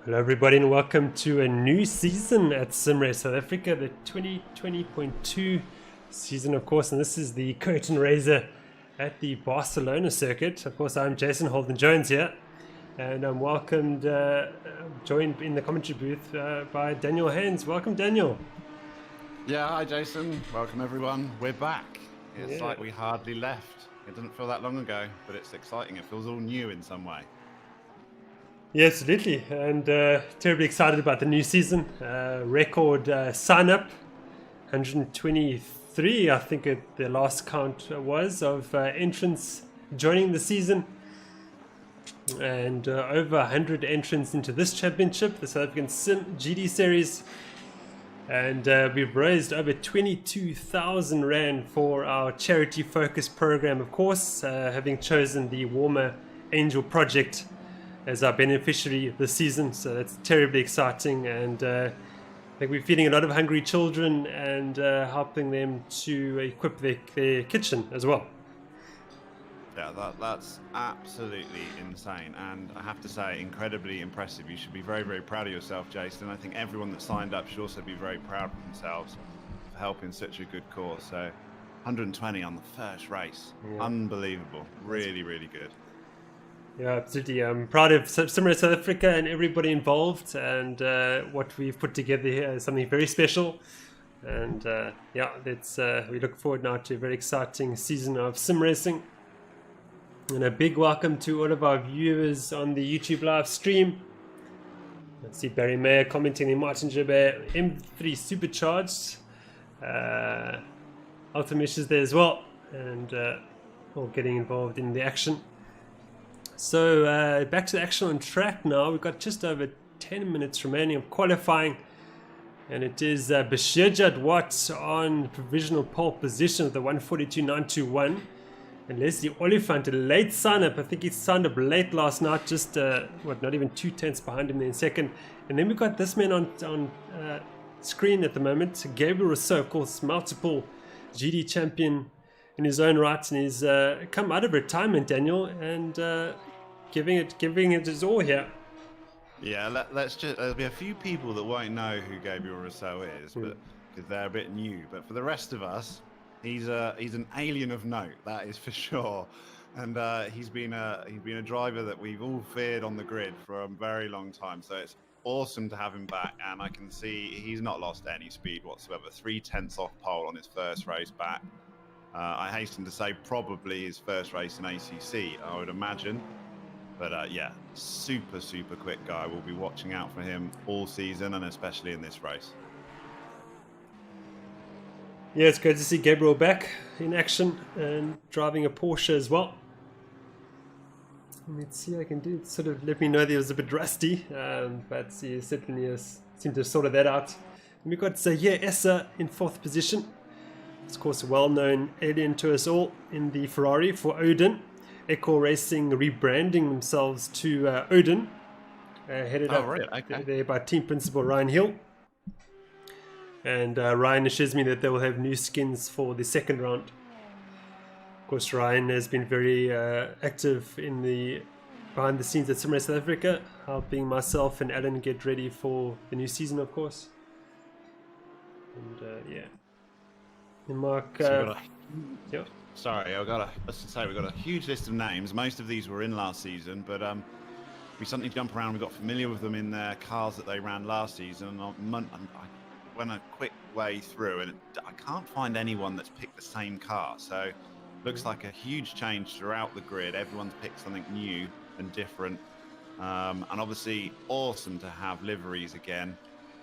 Hello everybody and welcome to a new season at SimRace South Africa, the 2020.2 season of course, and this is the curtain raiser at the Barcelona circuit. Of course, I'm Jason Holden-Jones here, and I'm joined in the commentary booth by Daniel Haynes. Welcome, Daniel. Yeah, hi Jason, welcome everyone. We're back. It's like we hardly left. It doesn't feel that long ago, but it's exciting. It feels all new in some way. Yeah, absolutely, and terribly excited about the new season. Record sign-up, 123, I think the last count was, of entrants joining the season, and over 100 entrants into this championship, the South African simGT series, and we've raised over 22,000 Rand for our charity-focused program, of course, having chosen the Warmer Angel Project as our beneficiary this season, so that's terribly exciting, and I think we're feeding a lot of hungry children and helping them to equip their kitchen as well. Yeah, that's absolutely insane, and I have to say, incredibly impressive. You should be very, very proud of yourself, Jason. I think everyone that signed up should also be very proud of themselves for helping such a good cause. So 120 on the first race, unbelievable, really, really good. Yeah, absolutely. I'm proud of simRace South Africa and everybody involved, and what we've put together here is something very special. And we look forward now to a very exciting season of sim racing. And a big welcome to all of our viewers on the YouTube live stream. Let's see Barry Mayer commenting in Martin Jabber, M3 Supercharged. Ultimate is there as well, and all getting involved in the action. So back to the action on track now. We've got just over 10 minutes remaining of qualifying, and it is Bashirjad Watt on provisional pole position with the 142.921, and Leslie Oliphant, a late sign up. I think he signed up late last night, just not even 2 tenths behind him there in second. And then we've got this man on screen at the moment, Gabriel Rousseau, of course, multiple GT champion in his own right, and he's come out of retirement, Daniel, and giving it his all here. Yeah, there'll be a few people that won't know who Gabriel Rousseau is, but because they're a bit new. But for the rest of us, he's an alien of note, that is for sure. And he's been a driver that we've all feared on the grid for a very long time. So it's awesome to have him back, and I can see he's not lost any speed whatsoever. 3 tenths off pole on his first race back. I hasten to say probably his first race in ACC, I would imagine. But yeah, super, super quick guy. We'll be watching out for him all season, and especially in this race. Yeah, it's great to see Gabriel back in action and driving a Porsche as well. Let's see what I can do. It sort of let me know that he was a bit rusty, but he certainly seemed to have sorted that out. And we've got Zahir Essa in 4th position. Of course, a well-known alien to us all in the Ferrari for Odin. Echo Racing rebranding themselves to Odin, headed up there by team principal Ryan Hill. And Ryan assures me that they will have new skins for the second round. Of course, Ryan has been very active in behind the scenes at simRace South Africa, helping myself and Alan get ready for the new season, of course. And and Mark. Sorry, let's just say we've got a huge list of names. Most of these were in last season, but we suddenly jump around. We got familiar with them in their cars that they ran last season. I went a quick way through, and I can't find anyone that's picked the same car. So looks like a huge change throughout the grid. Everyone's picked something new and different, and obviously awesome to have liveries again.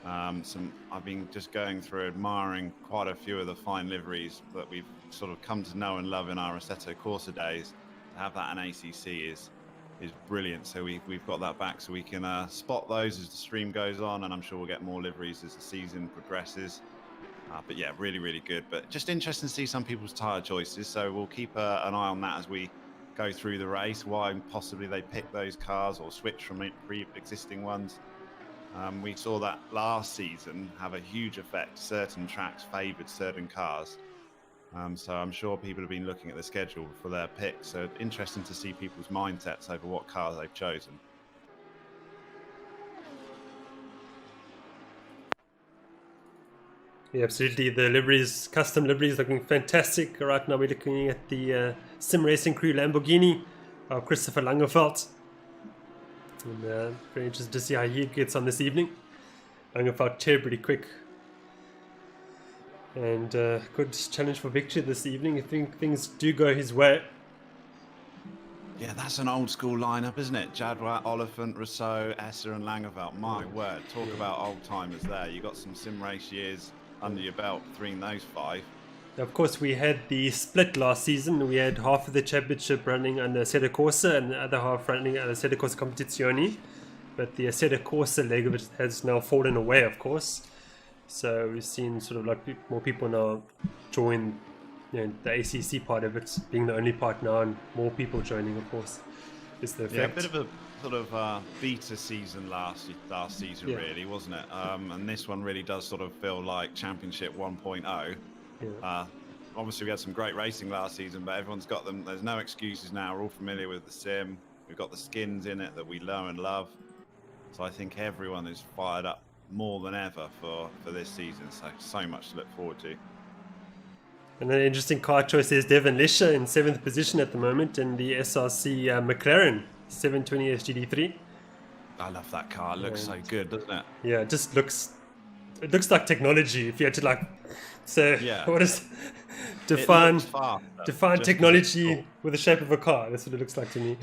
I've been just going through admiring quite a few of the fine liveries that we've sort of come to know and love in our Assetto Corsa days. To have that in ACC is brilliant. So we've got that back, so we can spot those as the stream goes on, and I'm sure we'll get more liveries as the season progresses. But yeah, really, really good. But just interesting to see some people's tyre choices. So we'll keep an eye on that as we go through the race. Why possibly they pick those cars or switch from pre-existing ones. We saw that last season have a huge effect. Certain tracks favoured certain cars. So I'm sure people have been looking at the schedule for their picks. So interesting to see people's mindsets over what cars they've chosen. Yeah, absolutely. The liveries, custom liveries, looking fantastic. Right now, we're looking at the Sim Racing Crew Lamborghini of Christopher Langeveld. And very interested to see how he gets on this evening. Langeveld terribly quick. And good challenge for victory this evening. I think things do go his way. Yeah, that's an old school lineup, isn't it? Jadwat, Oliphant, Rousseau, Esser, and Langeveld. My word, talk about old timers there. You got some sim race years under your belt between those 5. Of course, we had the split last season. We had half of the championship running under Assetto Corsa and the other half running under Assetto Corsa Competizione. But the Assetto Corsa leg of it has now fallen away, of course. So we've seen sort of like more people now join, the ACC part of it being the only part now, and more people joining, of course, is the effect. Yeah, a bit of a sort of beta season last season, really, wasn't it? And this one really does sort of feel like Championship 1.0. Yeah. Obviously, we had some great racing last season, but everyone's got them. There's no excuses now. We're all familiar with the sim. We've got the skins in it that we know and love. So I think everyone is fired up more than ever for this season. So much to look forward to. And an interesting car choice is Devon Lesher in 7th position at the moment in the SRC McLaren 720 SGD3. I love that car. It looks so good, doesn't it? Yeah, it just looks like technology. If you had to like say, what is define technology with the shape of a car? That's what it looks like to me.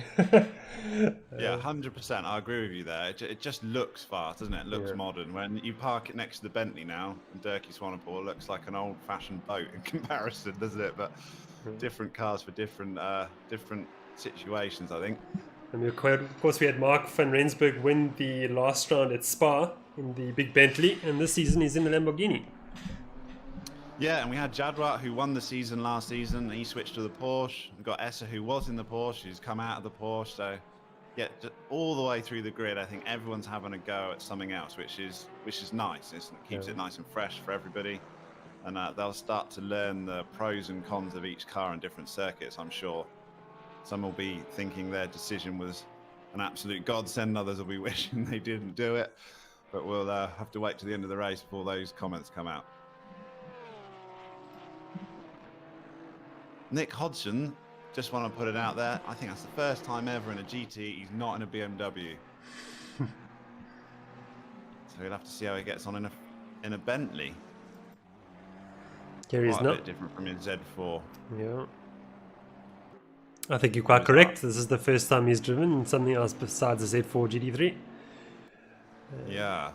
Yeah, 100%. I agree with you there. It just looks fast, doesn't it? It looks modern. When you park it next to the Bentley now, and Dirkie Swanepoel looks like an old-fashioned boat in comparison, doesn't it? But different cars for different situations, I think. And of course, we had Mark van Rensburg win the last round at Spa in the big Bentley, and this season he's in the Lamborghini. Yeah, and we had Jadwat, who won the season last season. He switched to the Porsche. We've got Esser, who was in the Porsche, who's come out of the Porsche. So, yeah, all the way through the grid, I think everyone's having a go at something else, which is nice. It keeps it nice and fresh for everybody. And they'll start to learn the pros and cons of each car in different circuits, I'm sure. Some will be thinking their decision was an absolute godsend. Others will be wishing they didn't do it. But we'll have to wait to the end of the race before those comments come out. Nick Hodgson, just want to put it out there. I think that's the first time ever in a GT he's not in a BMW. So we'll have to see how he gets on in a Bentley. Here he's not. A bit different from his Z4. Yeah. I think you're quite correct. This is the first time he's driven something else besides the Z4 GT3. Yeah.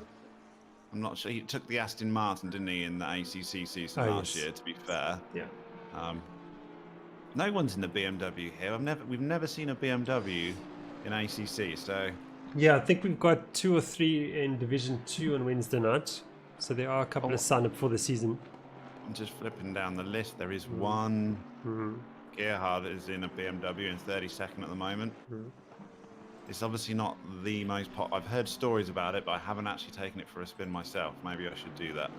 I'm not sure. He took the Aston Martin, didn't he, in the ACC season last year, to be fair. Yeah. No one's in the BMW here. We've never seen a BMW in ACC, so... Yeah, I think we've got 2 or 3 in Division 2 on Wednesday night. So there are a couple of signed up for the season. I'm just flipping down the list. There is one. Gerhard is in a BMW in 32nd at the moment. It's obviously not the most I've heard stories about it, but I haven't actually taken it for a spin myself. Maybe I should do that.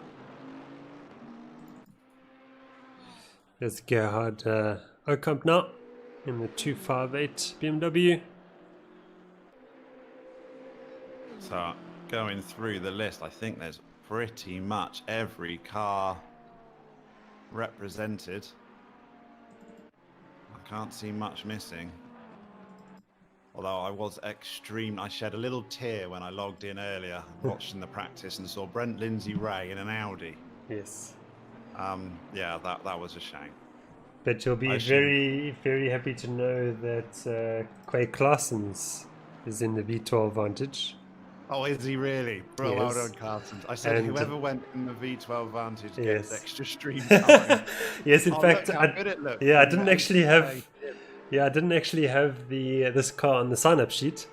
There's Gerhard Ocamp now in the 258 BMW. So going through the list, I think there's pretty much every car represented. I can't see much missing. Although I shed a little tear when I logged in earlier watching the practice and saw Brent Lindsay-Ray in an Audi. Yes. Yeah, that was a shame. But you'll be very, very happy to know that Quay Claessens is in the V12 Vantage. Oh, is he really? Bro, yes. Well done, Claessens. I said whoever went in the V12 Vantage gets extra stream time. Yes, in fact, look how good it looked. I didn't actually have. Yeah, I didn't actually have this car on the sign-up sheet,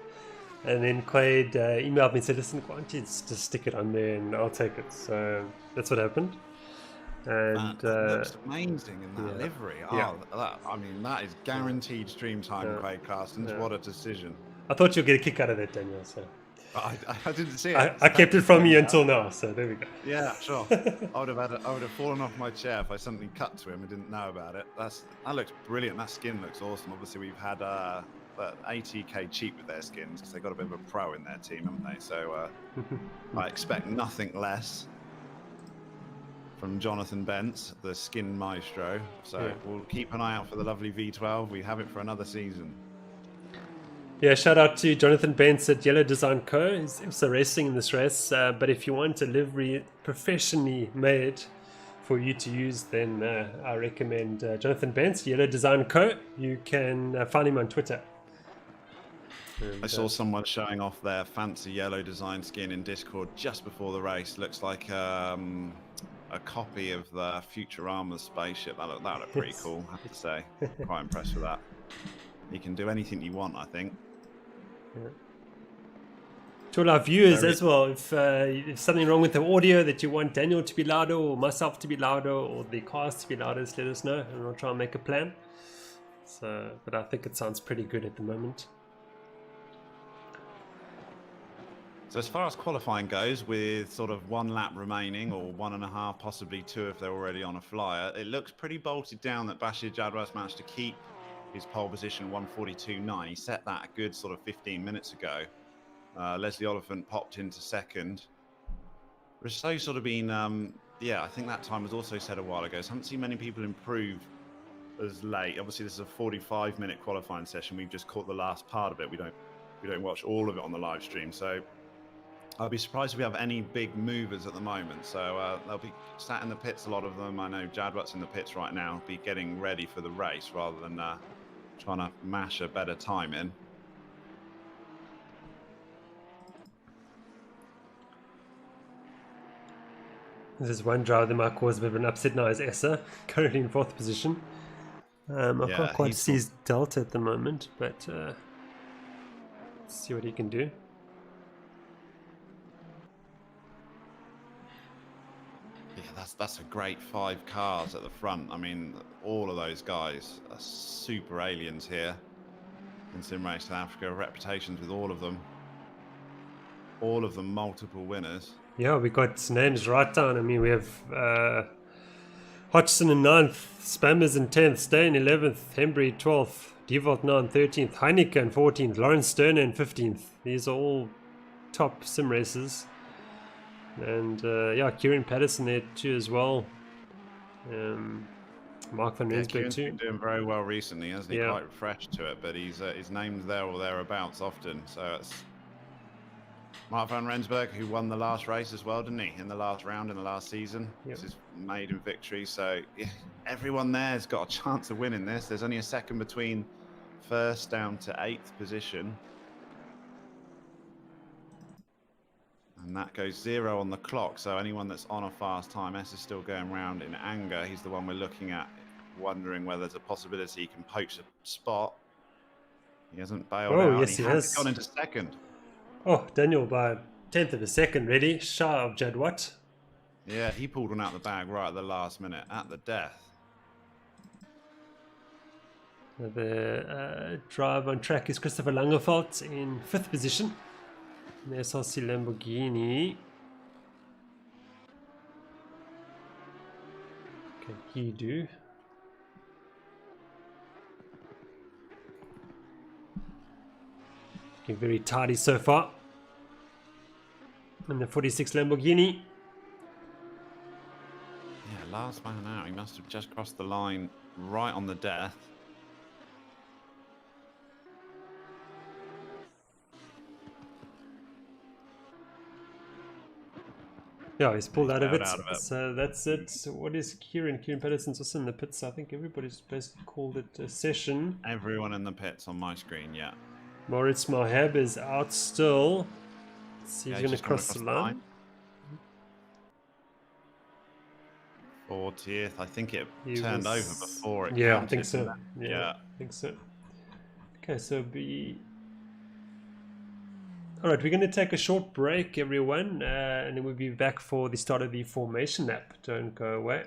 and then Quaid emailed me and said, "Listen, why don't you just stick it on there and I'll take it." So that's what happened. And that looks amazing in that livery. Oh, I mean, that is guaranteed stream time, Quaid Claessens. What a decision! I thought you'd get a kick out of that, Daniel. So. I didn't see it. I kept it from you until now, so there we go. Yeah, sure. I would have fallen off my chair if I suddenly cut to him and didn't know about it. That looks brilliant. That skin looks awesome. Obviously, we've had ATK cheap with their skins because they've got a bit of a pro in their team, haven't they? So I expect nothing less from Jonathan Bentz, the skin maestro. So Yeah. we'll keep an eye out for the lovely V12. We have it for another season. Yeah, shout out to Jonathan Bentz at Yellow Design Co. He's also racing in this race. But if you want a livery professionally made for you to use, then I recommend Jonathan Bentz, Yellow Design Co. You can find him on Twitter. I saw someone showing off their fancy yellow design skin in Discord just before the race. Looks like a copy of the Futurama spaceship. That looked pretty cool, I have to say. Quite impressed with that. You can do anything you want, I think. Yeah. To all our viewers as well, if something wrong with the audio that you want Daniel to be louder or myself to be louder or the cast to be louder, just let us know and we'll try and make a plan. So, but I think it sounds pretty good at the moment. So as far as qualifying goes, with sort of 1 lap remaining, or 1.5, possibly 2 if they're already on a flyer, it looks pretty bolted down that Bashir Jadwas managed to keep his pole position 1:42.9. He set that a good sort of 15 minutes ago. Leslie Oliphant popped into second. Rousseau's sort of been, I think that time was also said a while ago. So I haven't seen many people improve as late. Obviously, this is a 45-minute qualifying session. We've just caught the last part of it. We don't watch all of it on the live stream. So I'll be surprised if we have any big movers at the moment. So they'll be sat in the pits, a lot of them. I know Jadwat's in the pits right now, be getting ready for the race rather than trying to mash a better time in. This is one driver that might cause a bit of an upset now, is Essa, currently in 4th position. I can't quite see his delta at the moment, but let's see what he can do. Yeah, that's a great 5 cars at the front. I mean, all of those guys are super aliens here in Sim Race South Africa. Reputations with all of them. All of them multiple winners. Yeah, we got names right down. I mean, we have Hodgson in 9th, Spammers in 10th, Stay in 11th, Hembry 12th, Devolt now in 13th, Heineke in 14th, Lawrence Sterner in 15th. These are all top sim races. And Kieran Patterson there too as well. Mark van Rensburg too. Been doing very well recently, hasn't he? Yeah. Quite fresh to it, but his name's there or thereabouts often. So it's Mark van Rensburg, who won the last race as well, didn't he? In the last round in the last season. Yep. This is maiden victory. So yeah, everyone there's got a chance of winning this. There's only a second between 1st down to 8th position. And that goes 0 on the clock. So anyone that's on a fast time, S is still going round in anger. He's the one we're looking at, wondering whether there's a possibility he can poach a spot. He hasn't bailed out. Yes, he has gone into second. Oh, Daniel by 1/10 of a second, really. Shy of Jadwat. Yeah, he pulled one out of the bag right at the last minute, at the death. The drive on track is Christopher Langeveld in 5th position. The SLC Lamborghini. Can he do? Looking very tidy so far. And the 46 Lamborghini. Yeah, last man out. He must have just crossed the line right on the death. Yeah, he's pulled out of it. Out of it. So that's it. So what is Kieran? Kieran Patterson's also in the pits. I think everybody's basically called it a session. Everyone in the pits on my screen, yeah. Moritz Mahab is out still. Let's see if he's going to cross the line. 40th. I think it turned over before it Yeah, counted. I think so. Yeah, I think so. Okay, so all right, we're going to take a short break, everyone, and then we'll be back for the start of the formation lap. Don't go away.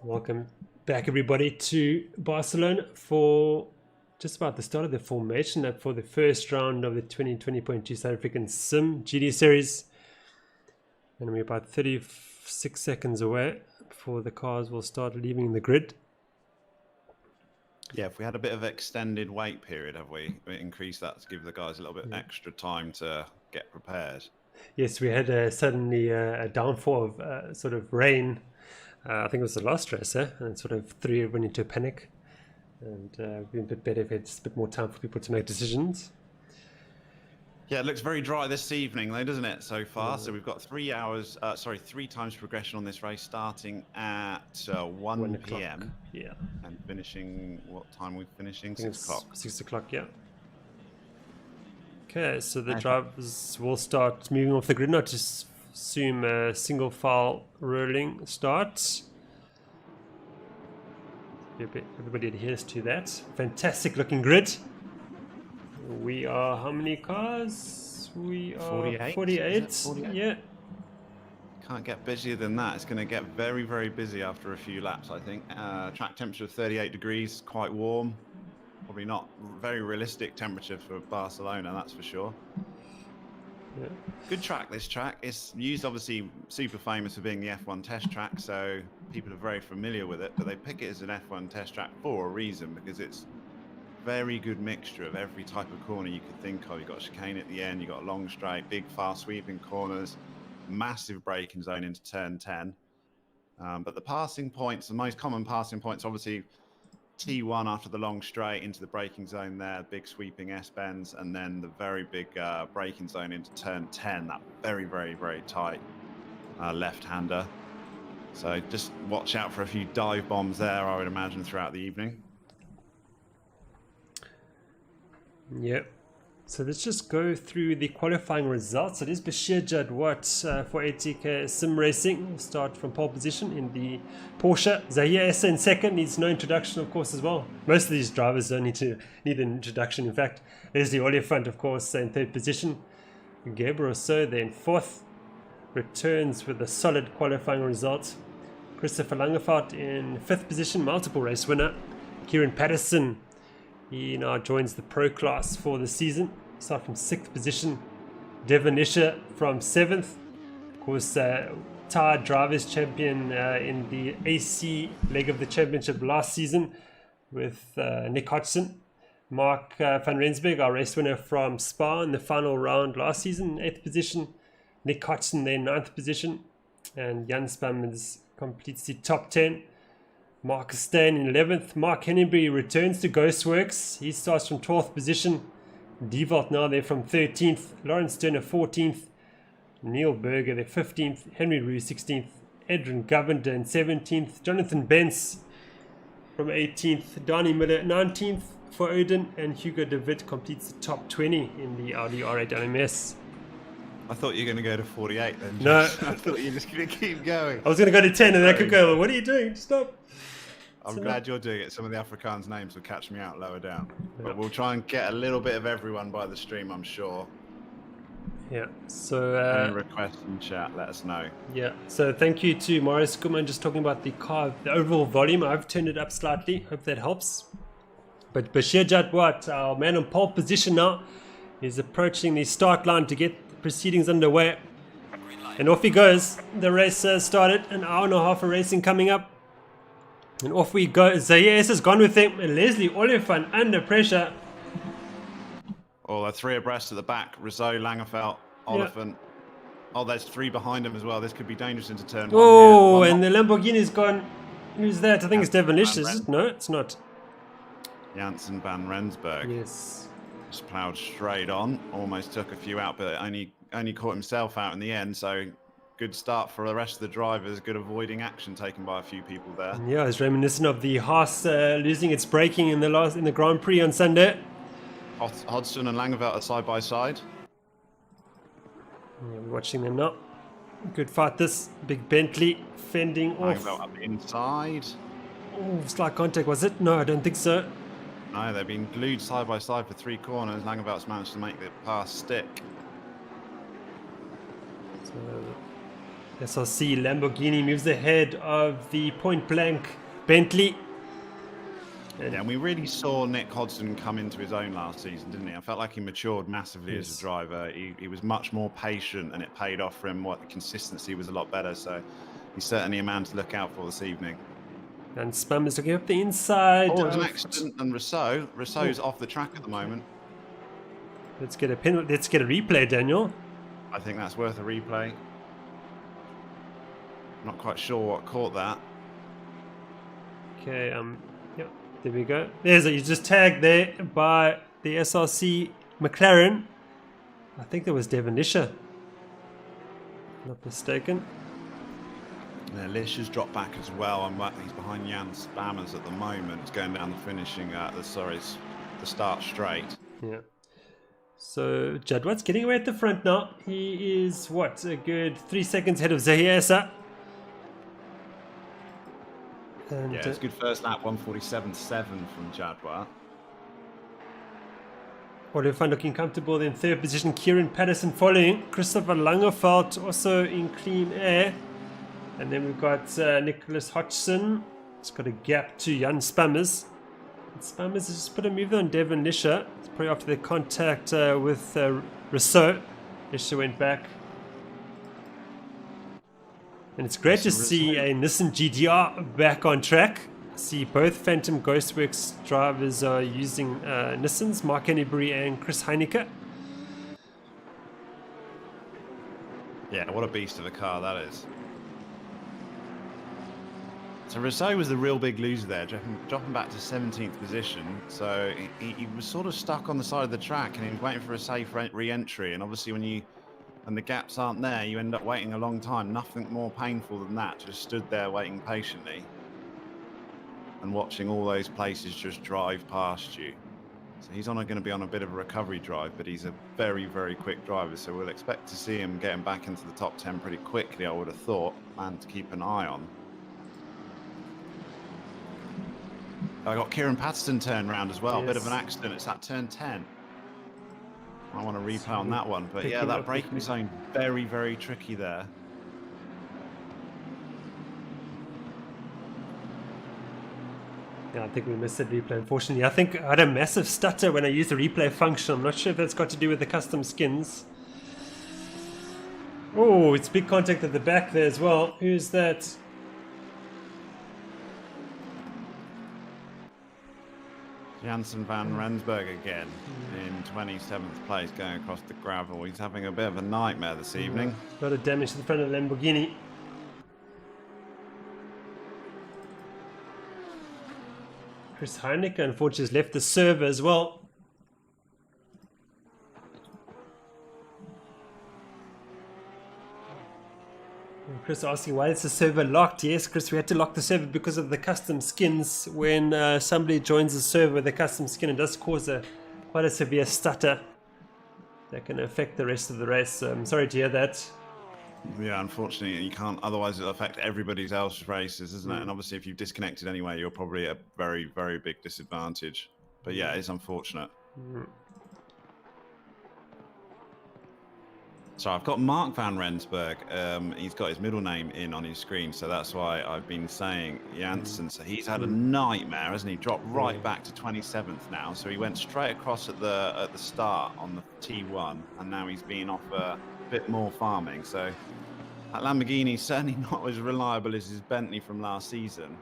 Welcome back, everybody, to Barcelona for just about the start of the formation up for the first round of the 2020.2 South African simGT series. And we're about 36 seconds away before the cars will start leaving the grid. Yeah, if we had a bit of extended wait period, have we increased that to give the guys a little bit extra time to get prepared? Yes, we had suddenly a downfall of sort of rain. I think it was the last race, and it sort of threw everyone into a panic. And it'd be a bit better if it's a bit more time for people to make decisions. Yeah, it looks very dry this evening, though, doesn't it, so far? So we've got 3 times progression on this race, starting at 1 p.m. Yeah. And finishing, what time are we finishing? 6 o'clock. 6 o'clock, yeah. Okay, so the drivers will start moving off the grid now. Just assume a single file rolling start. Everybody adheres to that. Fantastic looking grid. We are how many cars? We are 48. Yeah. Can't get busier than that. It's going to get very, very busy after a few laps, I think. Track temperature of 38 degrees, quite warm. Probably not very realistic temperature for Barcelona, that's for sure. Yeah. Good track, this track. It's used, obviously, super famous for being the F1 test track, so people are very familiar with it, but they pick it as an F1 test track for a reason, because it's very good mixture of every type of corner you could think of. You've got a chicane at the end, you've got a long straight, big fast sweeping corners, massive braking zone into turn 10. But the passing points, the most common passing points, obviously T1 after the long straight into the braking zone there, big sweeping S-bends, and then the very big braking zone into turn 10, that very, very, very tight left-hander. So just watch out for a few dive bombs there, I would imagine, throughout the evening. Yep. So let's just go through the qualifying results. It is Bashir Jadwat for ATK Sim Racing. We'll start from pole position in the Porsche. Zahir Essa in second, needs no introduction, of course, as well. Most of these drivers don't need an introduction, in fact. Leslie Oliphant, of course, in third position. Gabriel So there in fourth. Returns with a solid qualifying result. Christopher Langefeld in fifth position, multiple race winner. Kieran Patterson, he now joins the pro class for the season. Start from 6th position. Devon Isher from 7th. Of course, tied drivers champion in the AC leg of the championship last season with Nick Hodgson. Mark van Rensburg, our race winner from Spa in the final round last season, 8th position. Nick Hodgson there, 9th position. And Jan Spammers completes the top 10. Marcus Stain in 11th. Mark Hennebury returns to Ghostworks. He starts from 12th position. Devolt now there from 13th. Lawrence Turner 14th. Neil Berger there 15th. Henry Rue 16th. Edrin Govender in 17th. Jonathan Bence from 18th. Donnie Miller 19th for Odin. And Hugo de Wit completes the top 20 in the Audi R8 LMS. I thought you were going to go to 48 then. No. I thought you were just going to keep going. I was going to go to 10 and I could go, well, what are you doing? Stop. I'm glad you're doing it. Some of the Afrikaans names will catch me out lower down. But we'll try and get a little bit of everyone by the stream, I'm sure. Yeah, so... Any requests in chat, let us know. Yeah, so thank you to Morris Kuman just talking about the car, the overall volume. I've turned it up slightly. Hope that helps. But Bashir Jadwat, our man on pole position now, is approaching the start line to get the proceedings underway. And off he goes. The race started. An hour and a half of racing coming up. And off we go. Zahir has gone with him. And Leslie Oliphant under pressure. Oh, they're 3 abreast at the back. Rizzo, Langefeld, Oliphant. Yeah. Oh, there's 3 behind him as well. This could be dangerous into turn 1. Oh, and the Lamborghini's gone. Who's that? I think it's Devon Isher, is it? No, it's not. Janssen van Rensburg. Yes. Just ploughed straight on. Almost took a few out, but only caught himself out in the end. So good start for the rest of the drivers. Good avoiding action taken by a few people there. Yeah, it's reminiscent of the Haas losing its braking in the Grand Prix on Sunday. Hodgson and Langeveld are side by side. Yeah, we're watching them now. Good fight this. Big Bentley fending off. Langeveld up inside. Oh, slight contact, was it? No, I don't think so. No, they've been glued side by side for 3 corners. Langeveld's managed to make the pass stick. So, SRC Lamborghini moves ahead of the point blank Bentley. Yeah, and we really saw Nick Hodgson come into his own last season, didn't he? I felt like he matured massively as a driver. He was much more patient, and it paid off for him. The consistency was a lot better, so he's certainly a man to look out for this evening. And Spam is looking up the inside. Oh, there's an accident, and Rousseau's off the track at the moment. Let's get a replay, Daniel. I think that's worth a replay. Not quite sure what caught that. Okay, yep, there we go. He's just tagged there by the SRC McLaren. I think that was Devon Lisher. Not mistaken. Yeah, Lisher's dropped back as well. He's behind Jan Spammers at the moment. He's going down the finishing, the start straight. Yeah. So Jadwat's getting away at the front now. He is, what, a good 3 seconds ahead of Zahiesa. And, yeah, it's a good first lap, 1:47.7 from Jadwat. Oliver looking comfortable in third position. Kieran Patterson following. Christopher Langerfeldt also in clean air. And then we've got Nicholas Hodgson. It's got a gap to Jan Spammers. And Spammers has just put a move on Devon Lisher. It's probably after the contact with Rousseau. Lisher went back. And it's great to see a Nissan GTR back on track. I see both Phantom Ghostworks drivers are using Nissans, Mark Hennebury and Chris Heineke. Yeah, what a beast of a car that is. So Rousseau was the real big loser there, dropping back to 17th position. So he was sort of stuck on the side of the track, and he was waiting for a safe re-entry. And obviously when the gaps aren't there, you end up waiting a long time. Nothing more painful than that. Just stood there waiting patiently and watching all those places just drive past you. So he's going to be on a bit of a recovery drive, but he's a very, very quick driver. So we'll expect to see him getting back into the top 10 pretty quickly, I would have thought, and to keep an eye on. I got Kieran Patterson turned around as well. Yes. Bit of an accident. It's at turn 10. I want to replay on that one, but yeah, that braking zone very, very tricky there. Yeah, I think we missed that replay, unfortunately. I think I had a massive stutter when I used the replay function. I'm not sure if that's got to do with the custom skins. Oh, it's big contact at the back there as well. Who's that? Jansen van Rensburg again in 27th place, going across the gravel. He's having a bit of a nightmare this evening. A lot of damage to the front of the Lamborghini. Chris Heineke unfortunately has left the server as well. And Chris asking why is the server locked? Yes, Chris, we had to lock the server because of the custom skins. When somebody joins the server with a custom skin, it does cause quite a severe stutter that can affect the rest of the race. So I'm sorry to hear that. Yeah, unfortunately, you can't. Otherwise, it'll affect everybody else's races, isn't it? And obviously, if you've disconnected anyway, you're probably at a very, very big disadvantage. But yeah, it's unfortunate. So I've got Mark van Rensburg. He's got his middle name in on his screen, so that's why I've been saying Janssen. So he's had a nightmare, hasn't he? Dropped right back to 27th now. So he went straight across at the start on the T1, and now he's been off a bit more farming. So that Lamborghini is certainly not as reliable as his Bentley from last season.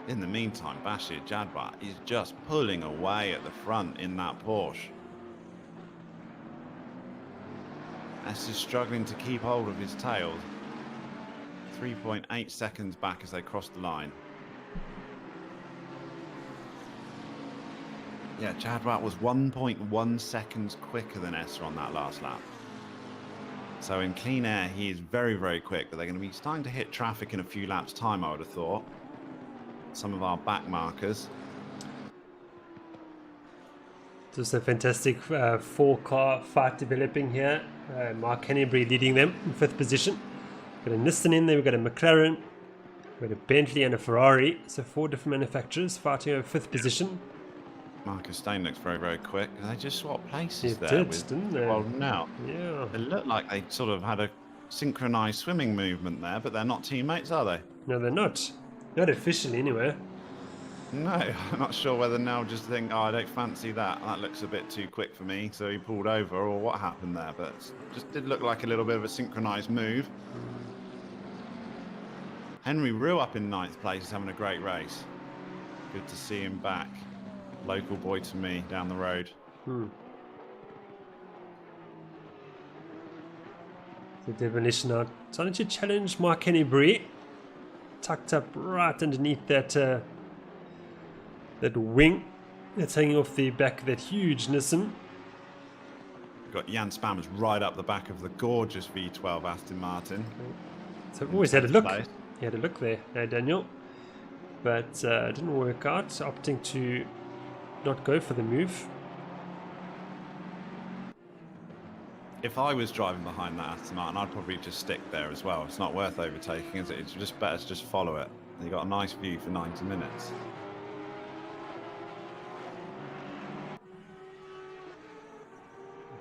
In the meantime, Bashir Jadwat is just pulling away at the front in that Porsche. S is struggling to keep hold of his tail. 3.8 seconds back as they cross the line. Yeah, Jadwat was 1.1 seconds quicker than Esser on that last lap. So in clean air, he is very, very quick, but they're going to be starting to hit traffic in a few laps' time, I would have thought. Some of our back markers. Just a fantastic four-car fight developing here. Mark Hennebury leading them in 5th position. We've got a Nissan in there, we've got a McLaren, we've got a Bentley and a Ferrari. So 4 different manufacturers fighting over 5th position. Marcus Stone looks very, very quick. They just swapped places It there did, with didn't they? Holden out. Yeah. It looked like they sort of had a synchronized swimming movement there, but they're not teammates, are they? No, they're not. Not officially, anyway. No, I'm not sure whether Nell just think, oh, I don't fancy that. That looks a bit too quick for me, so he pulled over, or what happened there. But it just did look like a little bit of a synchronized move. Henry Rue up in 9th place is having a great race. Good to see him back. Local boy to me down the road. The Demolition out. Starting to challenge Mark Henry, tucked up right underneath that that wing that's hanging off the back of that huge Nissan. We've got Jan Spammers right up the back of the gorgeous V12 Aston Martin. So I've always had a look. Place. He had a look there, Daniel. But it didn't work out, opting to not go for the move. If I was driving behind that Aston Martin, I'd probably just stick there as well. It's not worth overtaking, is it? It's just better to just follow it. You got a nice view for 90 minutes.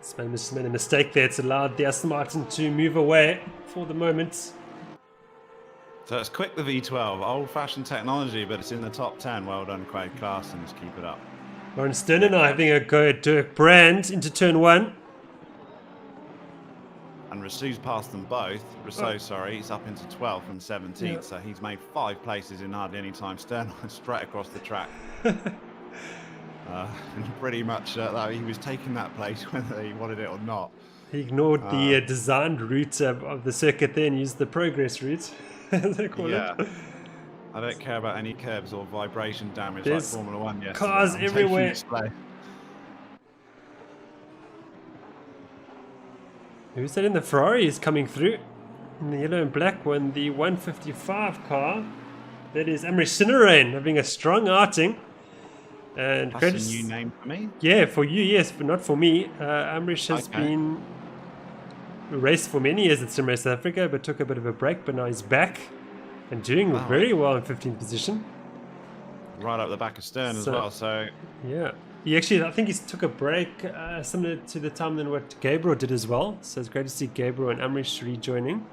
Spain just made a mistake there. It's allowed the Aston Martin to move away for the moment. So it's quick, the V12. Old-fashioned technology, but it's in the top 10. Well done, Craig Clarsons. Keep it up. Lauren Stern and I having a go at Dirk Brand into turn 1. And Rousseau's passed them both. Rousseau, sorry, he's up into 12th from 17th, Yeah. so he's made 5 places in hardly any time. Stern straight across the track. And pretty much he was taking that place whether he wanted it or not. He ignored the designed route of the circuit there and used the progress route, as they call it. I don't care about any curbs or vibration damage There's like Formula 1 yesterday. cars I'm everywhere. taking display. Who's that in the Ferrari is coming through? In the yellow and black one, the 155 car. That is Amrish Sinerain having a strong outing. And That's a new name for me. Yeah, for you, yes, but not for me. Amrish has been raced for many years at Sim Race South Africa, but took a bit of a break, but now he's back and doing very well in 15th position. Right up the back of Stern as well, so... Yeah. He actually, I think he took a break similar to the time than what Gabriel did as well. So it's great to see Gabriel and Amrish rejoining.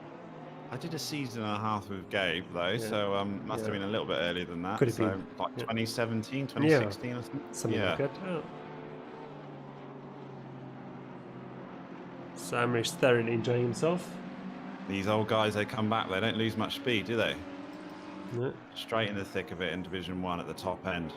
I did a season and a half with Gabe, though, so must have been a little bit earlier than that. Could have so been. like 2017, 2016 or something? Something like that. Oh. So Amrish thoroughly enjoying himself. These old guys, they come back, they don't lose much speed, do they? No. Straight in the thick of it in Division 1 at the top end.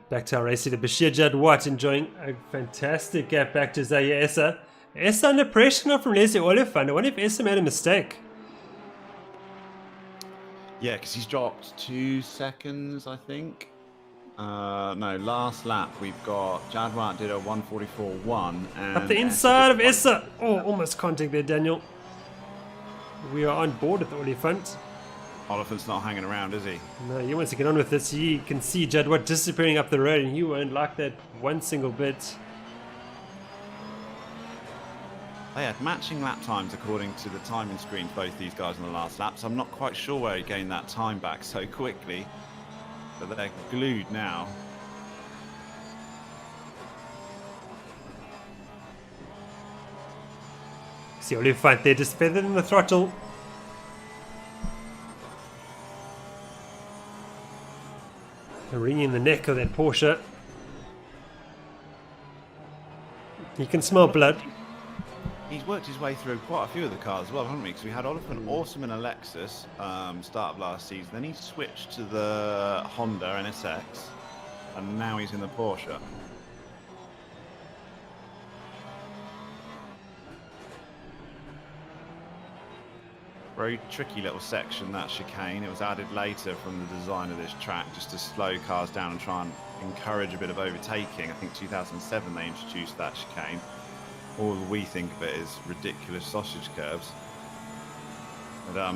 Back to our race leader, Bashir Jadwat, enjoying a fantastic gap back to Zaya Essa. Essa under pressure now from Leslie Oliphant. I wonder if Essa made a mistake. Yeah, because he's dropped 2 seconds, I think. No, last lap we've got Jadwat did a 1:44.1 and Up the inside of Essa. Oh, almost contact there, Daniel. We are on board with the Oliphant. Oliphant's not hanging around, is he? No, he wants to get on with this. He can see Jadwat disappearing up the road, and he won't like that one single bit. They had matching lap times according to the timing screens, both these guys on the last lap, so I'm not quite sure where he gained that time back so quickly. But they're glued now. See Oliphant there, just feathered in the throttle. Wringing the neck of that Porsche. You can smell blood. He's worked his way through quite a few of the cars as well, haven't we? Because we had Oliphant awesome in a Lexus start of last season. Then he switched to the Honda NSX, and now he's in the Porsche. Very tricky little section, that chicane. It was added later from the design of this track just to slow cars down and try and encourage a bit of overtaking. I think 2007 they introduced that chicane. All we think of it is ridiculous sausage curves. But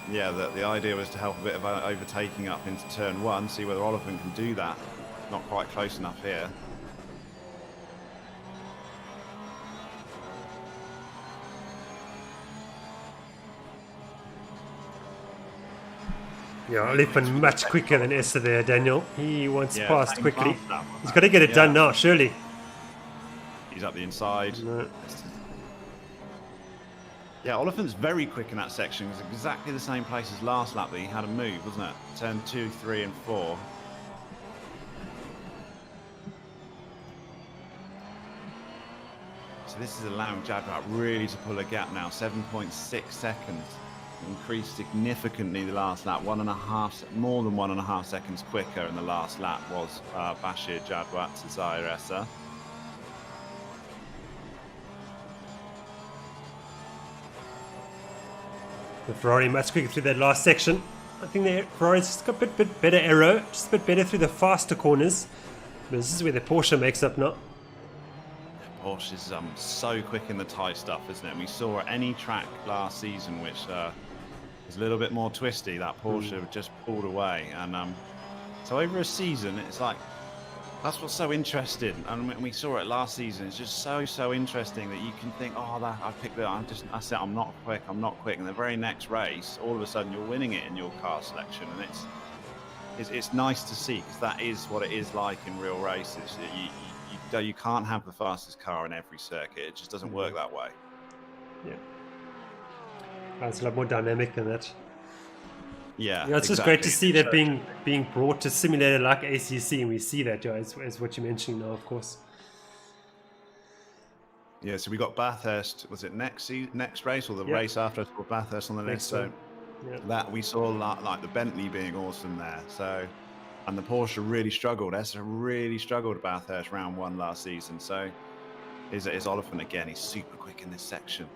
yeah, the idea was to help a bit of overtaking up into turn 1, see whether Oliphant can do that. Not quite close enough here. Yeah, Oliphant much quicker than Esther there, Daniel. He wants Yeah, past same quickly. last lap, He's got to get it done now, surely. He's up the inside. No. Yeah, Oliphant's very quick in that section. It's exactly the same place as last lap that he had a move, wasn't it? Turn 2, 3, and 4. So this is allowing Jadwat really to pull a gap now. 7.6 seconds. Increased significantly the last lap. More than 1.5 seconds quicker in the last lap was Bashir Jadwat to Zaire Essa. The Ferrari much quicker through that last section. I think the Ferrari's just got a bit better aero, just a bit better through the faster corners. But this is where the Porsche makes up now. Porsche is so quick in the tight stuff, isn't it? And we saw at any track last season which was a little bit more twisty, that Porsche just pulled away. And so over a season, it's like, that's what's so interesting. And we saw it last season. It's just so interesting that you can think, oh, I picked that. That's it. I'm not quick. And the very next race, all of a sudden, you're winning it in your car selection, and it's nice to see, because that is what it is like in real races. You can't have the fastest car in every circuit. It just doesn't work that way. Yeah, it's a lot more dynamic than that. Yeah, it's just great to see that being brought to simulator like ACC, and we see that, as what you're mentioning now, of course. Yeah, so we got Bathurst. Was it next race or the race after? I saw Bathurst on the list. So that we saw like the Bentley being awesome there. So, and the Porsche really struggled. Essa really struggled at Bathurst round 1 last season. So is Oliphant again. He's super quick in this section.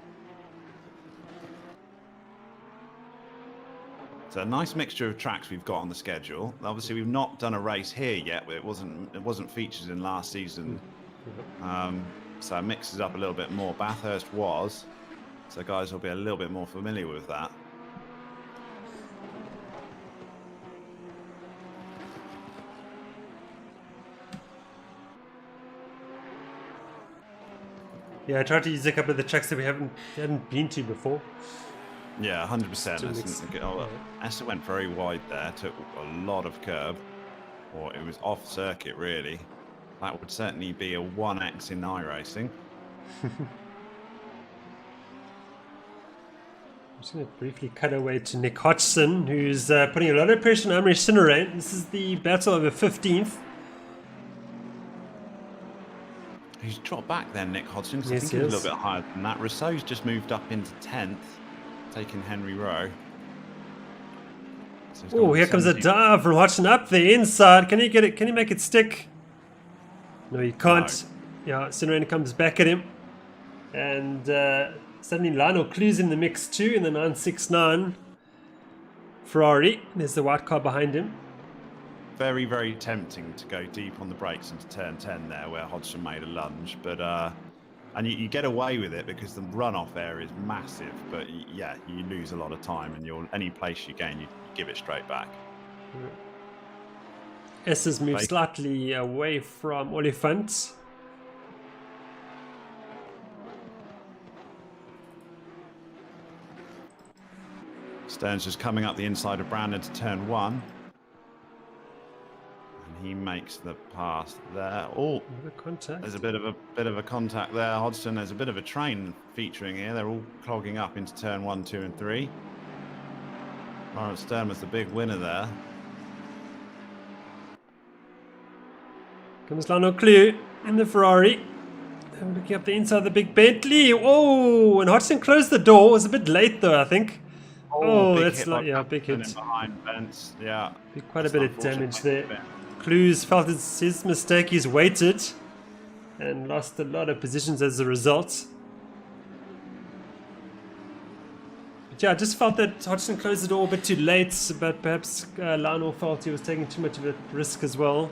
So a nice mixture of tracks we've got on the schedule. Obviously, we've not done a race here yet, but it wasn't featured in last season. So it mixes up a little bit more. Bathurst was, so guys will be a little bit more familiar with that. Yeah, I tried to use a couple of the tracks that we hadn't been to before. Yeah, 100%. Essa went very wide there, took a lot of curb, or it was off circuit really. That would certainly be a 1x in iRacing. I'm just going to briefly cut away to Nick Hodgson, who's putting a lot of pressure on Amri Sinerain. This is the battle over 15th. He's dropped back then, Nick Hodgson, because I think he he's a little bit higher than that. Rousseau's just moved up into 10th. Taking Henry Rowe. So here comes a dive from Hodgson up the inside. Can he get it? Can he make it stick? No, he can't. No. Yeah, Sinerain comes back at him. And suddenly Lionel Clue's in the mix too in the 969 Ferrari. There's the white car behind him. Very, very tempting to go deep on the brakes into turn 10 there, where Hodgson made a lunge. But and you get away with it because the runoff area is massive, but yeah, you lose a lot of time, and any place you gain, you give it straight back. Essa's moved slightly away from Oliphant. Stern's just coming up the inside of Brandon to turn 1. He makes the pass there. Oh, there's a bit of a contact there. Hodgson, there's a bit of a train featuring here. They're all clogging up into turn 1, 2, and 3. Lawrence Stern was the big winner there. Comes Lionel Clue in the Ferrari. They're looking up the inside of the big Bentley. Oh, and Hodgson closed the door. It was a bit late though, I think. Oh, that's like, yeah, big hit. Behind Bence. Yeah, quite a bit of damage there. Clues felt it's his mistake. He's waited and lost a lot of positions as a result. But yeah, I just felt that Hodgson closed the door a bit too late, but perhaps Lionel felt he was taking too much of a risk as well.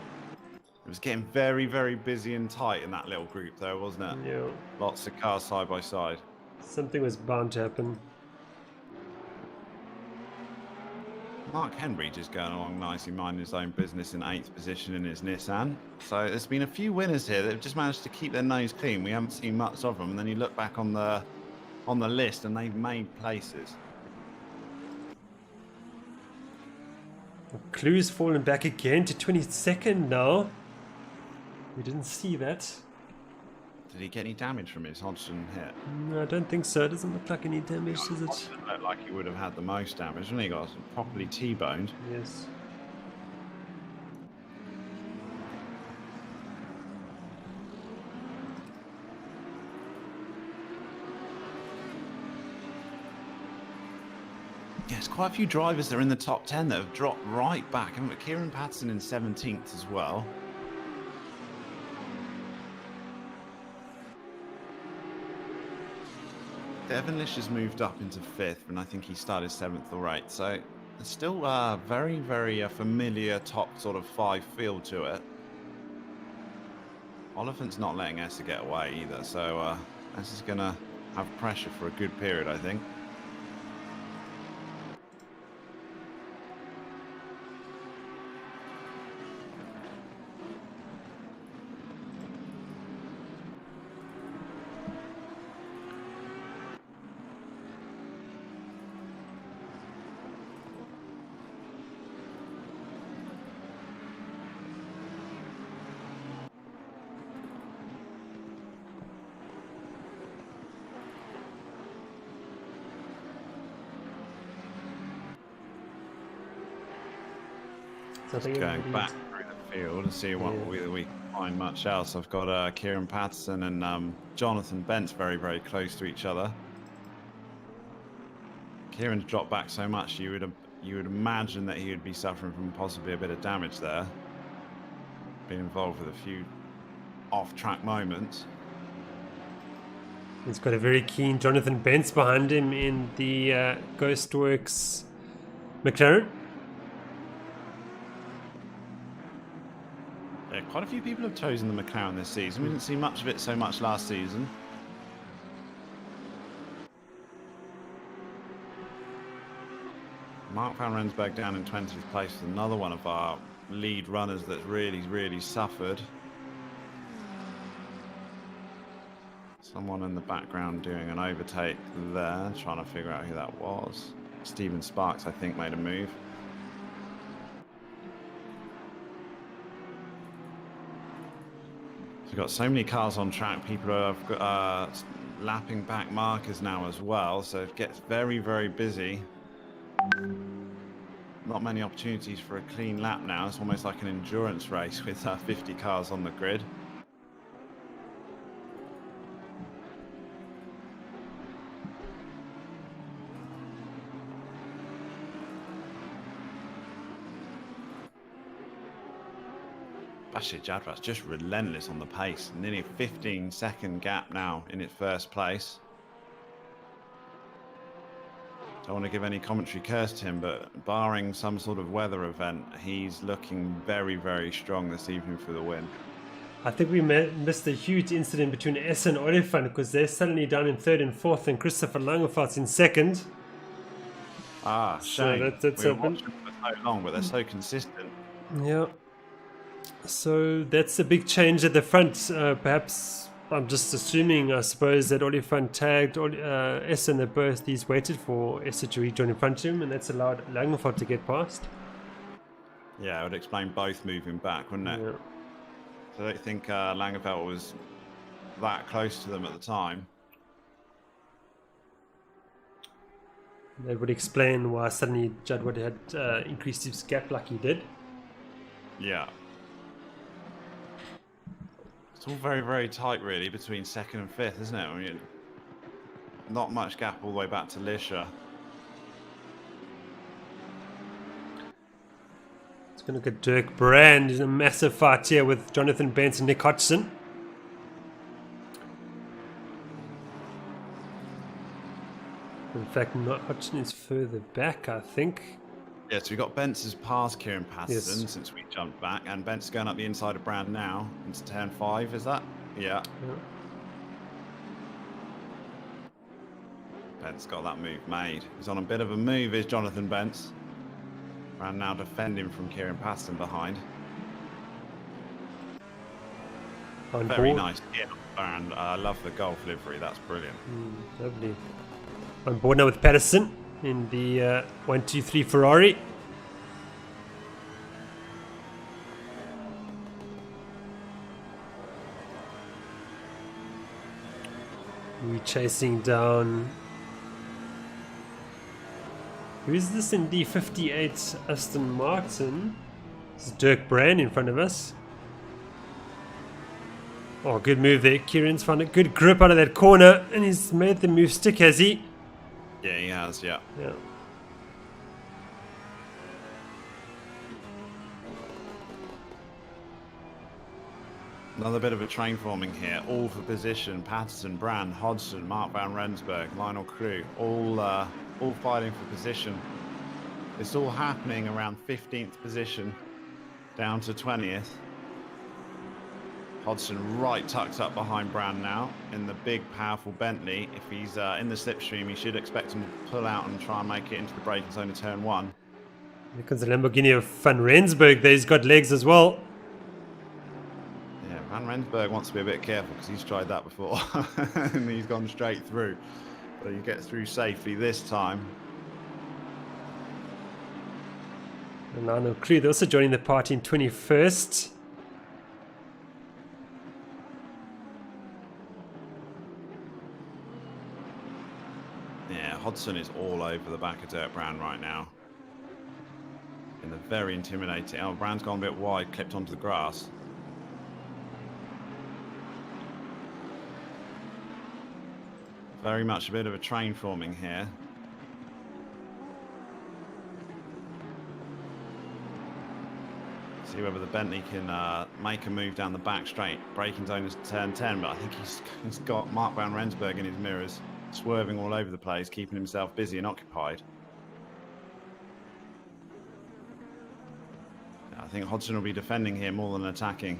It was getting very, very busy and tight in that little group there, wasn't it? Yeah. Lots of cars side by side. Something was bound to happen. Mark Henry just going along nicely, minding his own business in 8th position in his Nissan. So there's been a few winners here that have just managed to keep their nose clean. We haven't seen much of them, and then you look back on the list and they've made places. Clue's fallen back again to 22nd now. We didn't see that. Did he get any damage from his Hodgson hit? No, I don't think so. It doesn't look like any damage, does it? Hodgson looked like he would have had the most damage, and he got properly T-boned. Yes. Yes, quite a few drivers that are in the top 10 that have dropped right back. And Kieran Patterson in 17th as well. Devon Lish has moved up into 5th, and I think he started 7th or 8th. So it's still very, very familiar top sort of 5 feel to it. Oliphant's not letting Essa get away either. So Essa's going to have pressure for a good period, I think. Just going back through the field and see whether we can find much else. I've got Kieran Patterson and Jonathan Bentz very, very close to each other. Kieran's dropped back so much, you would imagine that he would be suffering from possibly a bit of damage there. Been involved with a few off-track moments. He's got a very keen Jonathan Bentz behind him in the Ghostworks McLaren. Yeah, quite a few people have chosen the McLaren this season. We didn't see much of it so much last season. Mark van Rensburg down in 20th place with another one of our lead runners that's really, really suffered. Someone in the background doing an overtake there, trying to figure out who that was. Stephen Sparks, I think, made a move. So we've got so many cars on track. People are lapping back markers now as well, so it gets very, very busy. Not many opportunities for a clean lap now. It's almost like an endurance race with 50 cars on the grid. Bashir Jadrat's just relentless on the pace. Nearly a 15-second gap now in its first place. Don't want to give any commentary curse to him, but barring some sort of weather event, he's looking very, very strong this evening for the win. I think we missed a huge incident between Essa and Oliphant because they're suddenly down in 3rd and 4th, and Christopher Langerfeld's in 2nd. Ah, shame. So that's we were watching for so long, but they're so consistent. Yeah. So that's a big change at the front. Perhaps I'm just assuming, I suppose, that Oliphant tagged Essa and he's waited for Essa to rejoin in front of him, and that's allowed Langerfeld to get past. Yeah, it would explain both moving back, wouldn't it? Yeah. So I don't think Langerfeld was that close to them at the time. That would explain why suddenly Jadwat had increased his gap like he did. Yeah. It's all very, very tight, really, between 2nd and 5th, isn't it? I mean, not much gap all the way back to Lisha. It's going to look at Dirk Brand in a massive fight here with Jonathan Bentz and Nick Hodgson. In fact, Hodgson is further back, I think. Yeah, so we got Bentz has passed Kieran Patterson since we jumped back, and Bentz going up the inside of Brand now into turn 5, is that? Yeah. Bentz got that move made. He's on a bit of a move, is Jonathan Bentz. Brand now defending from Kieran Patterson behind. Very nice hit, Brand. I love the Golf livery, that's brilliant. Lovely. On board now with Patterson in the 1-2-3 Ferrari. chasing down. Who is this in D58 Aston Martin? This is Dirk Brand in front of us. Oh, good move there. Kieran's found a good grip out of that corner, and he's made the move stick, has he? Yeah, he has, yeah. Yeah. Another bit of a train forming here, all for position. Patterson, Brand, Hodgson, Mark van Rensburg, Lionel Crew, all fighting for position. It's all happening around 15th position, down to 20th. Hodgson right tucked up behind Brand now in the big, powerful Bentley. If he's in the slipstream, you should expect him to pull out and try and make it into the braking zone of turn 1. Here comes the Lamborghini of Van Rensburg. There, he's got legs as well. Yeah, Van Rensburg wants to be a bit careful because he's tried that before and he's gone straight through. So you get through safely this time. And Lionel Crew, they're also joining the party in 21st. Yeah, Hodgson is all over the back of Dirk Brand right now. In the very intimidating. Oh, Brand's gone a bit wide, clipped onto the grass. Very much a bit of a train forming here. See whether the Bentley can make a move down the back straight. Braking zone is turn 10, but I think he's got Mark van Rensburg in his mirrors, swerving all over the place, keeping himself busy and occupied. I think Hodgson will be defending here more than attacking.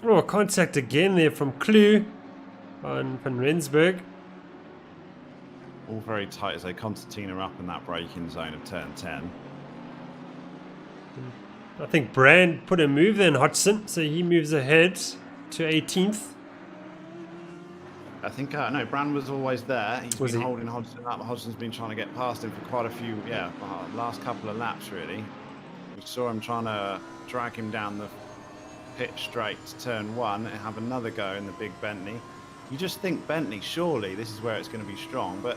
Oh, contact again there from Clue on Van Rensburg. All very tight as they concertina up in that braking zone of turn 10. I think Brand put a move there in Hodgson, so he moves ahead to 18th. I think, no, Brand was always there. He's Was been he? holding Hodgson up. Hodgson's been trying to get past him for quite a few, last couple of laps, really. We saw him trying to drag him down the pit straight to turn 1 and have another go in the big Bentley. You just think Bentley, surely this is where it's going to be strong, but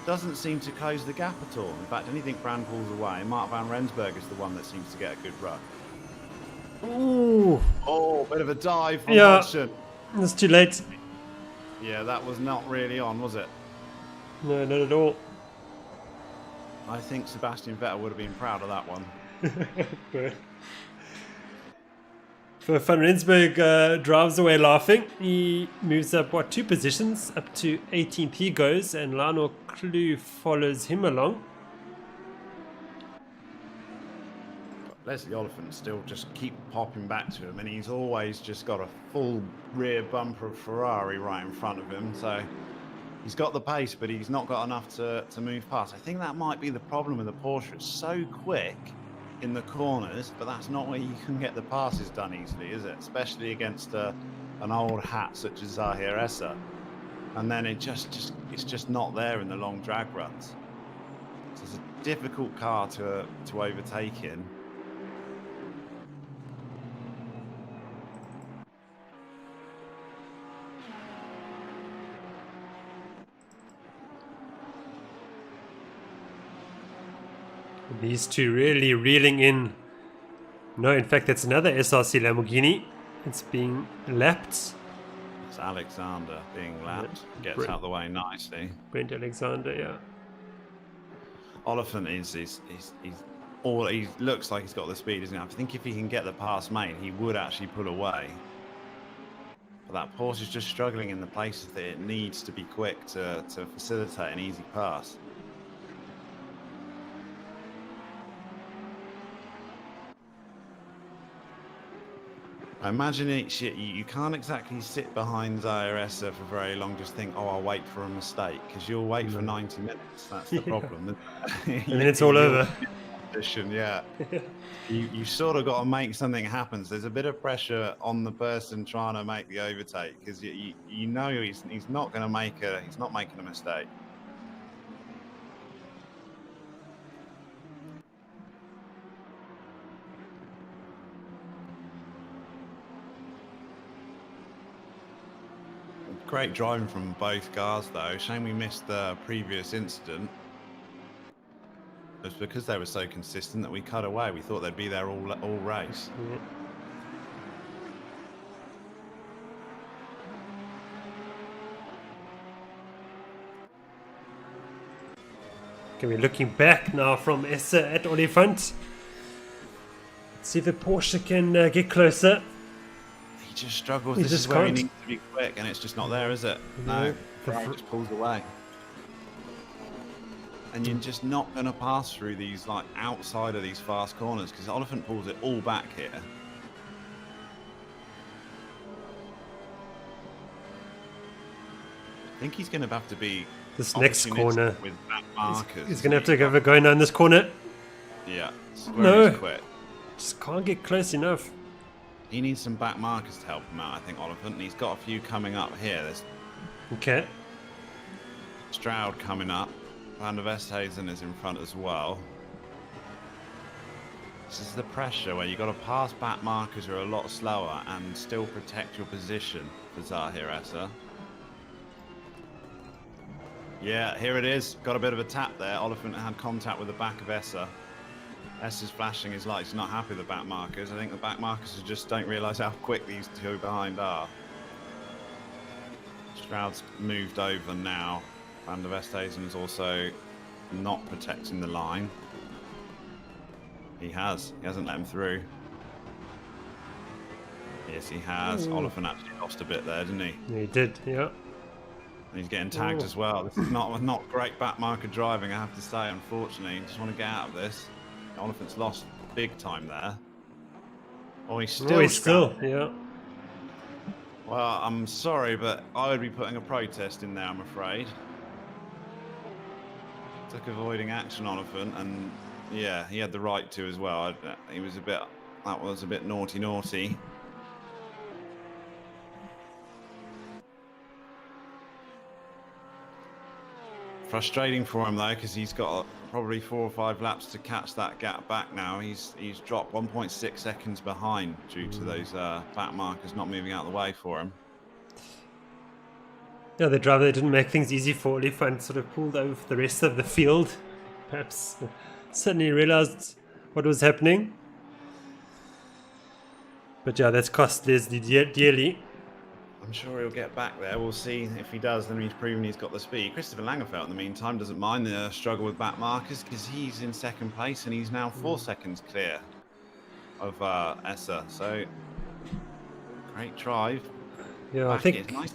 doesn't seem to close the gap at all. In fact, anything Brand pulls away, Mark van Rensburg is the one that seems to get a good run. Ooh. Oh, bit of a dive from Yeah. Hodgson. It's too late. Yeah, that was not really on, was it? No, not at all. I think Sebastian Vettel would have been proud of that one. So Van Rensburg drives away laughing. He moves up, 2 positions? Up to 18th he goes, and Lionel Clue follows him along. Leslie Oliphant still just keep popping back to him, and he's always just got a full rear bumper of Ferrari right in front of him. So he's got the pace, but he's not got enough to move past. I think that might be the problem with the Porsche. It's so quick in the corners, but that's not where you can get the passes done easily, is it? Especially against an old hat such as Zahir Essa. And then it's just not there in the long drag runs. So it's a difficult car to overtake in. These two really reeling in. No, in fact, that's another SRC Lamborghini. It's being lapped. It's Alexander being lapped. Yeah. Gets out of the way nicely. Brent Alexander, yeah. Oliphant he looks like he's got the speed, isn't he? I think if he can get the pass made, he would actually pull away. But that Porsche is just struggling in the places that it needs to be quick to facilitate an easy pass. I imagine you can't exactly sit behind Zahir Essa for very long, just think, oh, I'll wait for a mistake, because you'll wait for 90 minutes. That's the problem. And then it's all over. Yeah. You sort of got to make something happen. So there's a bit of pressure on the person trying to make the overtake, because you know he's not going to he's not making a mistake. Great driving from both cars, though. Shame we missed the previous incident. It was because they were so consistent that we cut away. We thought they'd be there all race. Yeah. Okay, we're looking back now from Essa at Oliphant. Let's see if the Porsche can get closer. He just struggles. He This just is where he can't. needs to be quick, and it's just not there, is it? No. No. Ferrari just pulls away. And you're just not going to pass through these, like, outside of these fast corners, because Oliphant pulls it all back here. I think he's going to have to be This next corner. with back markers. He's going to have to have a go now in this corner. Yeah. No. Quit. Just can't get close enough. He needs some back markers to help him out, I think, Oliphant. And he's got a few coming up here. There's Okay. Stroud coming up. Van der Westhuizen is in front as well. This is the pressure where you've got to pass back markers who are a lot slower and still protect your position for Zahir Essa. Yeah, here it is. Got a bit of a tap there. Oliphant had contact with the back of Essa. Essa's flashing his lights. He's not happy with the back markers. I think the back markers just don't realise how quick these two behind are. Stroud's moved over now. Van der Westhuizen is also not protecting the line. He hasn't let him through. Yes, he has. Ooh. Oliphant actually lost a bit there, didn't he? He did, yeah. He's getting tagged Ooh. as well. This is not great back marker driving, I have to say, unfortunately. Just want to get out of this. Oliphant's lost big time there. Oh, he's still yeah. Well, I'm sorry, but I would be putting a protest in there, I'm afraid. Took avoiding action, Oliphant, and yeah, he had the right to as well. He was that was a bit naughty. Frustrating for him though, because he's got probably 4 or 5 laps to catch that gap back now. He's dropped 1.6 seconds behind due to those back markers not moving out of the way for him. Yeah, the driver didn't make things easy for Oliphant, sort of pulled over the rest of the field. Perhaps suddenly realized what was happening. But yeah, that's cost Leslie dearly. I'm sure he'll get back there. We'll see if he does. Then he's proven he's got the speed. Christopher Langerfeld, in the meantime, doesn't mind the struggle with back markers because he's in second place and he's now 4 seconds clear of Essa. So, great drive. Yeah, Back I think... is nice.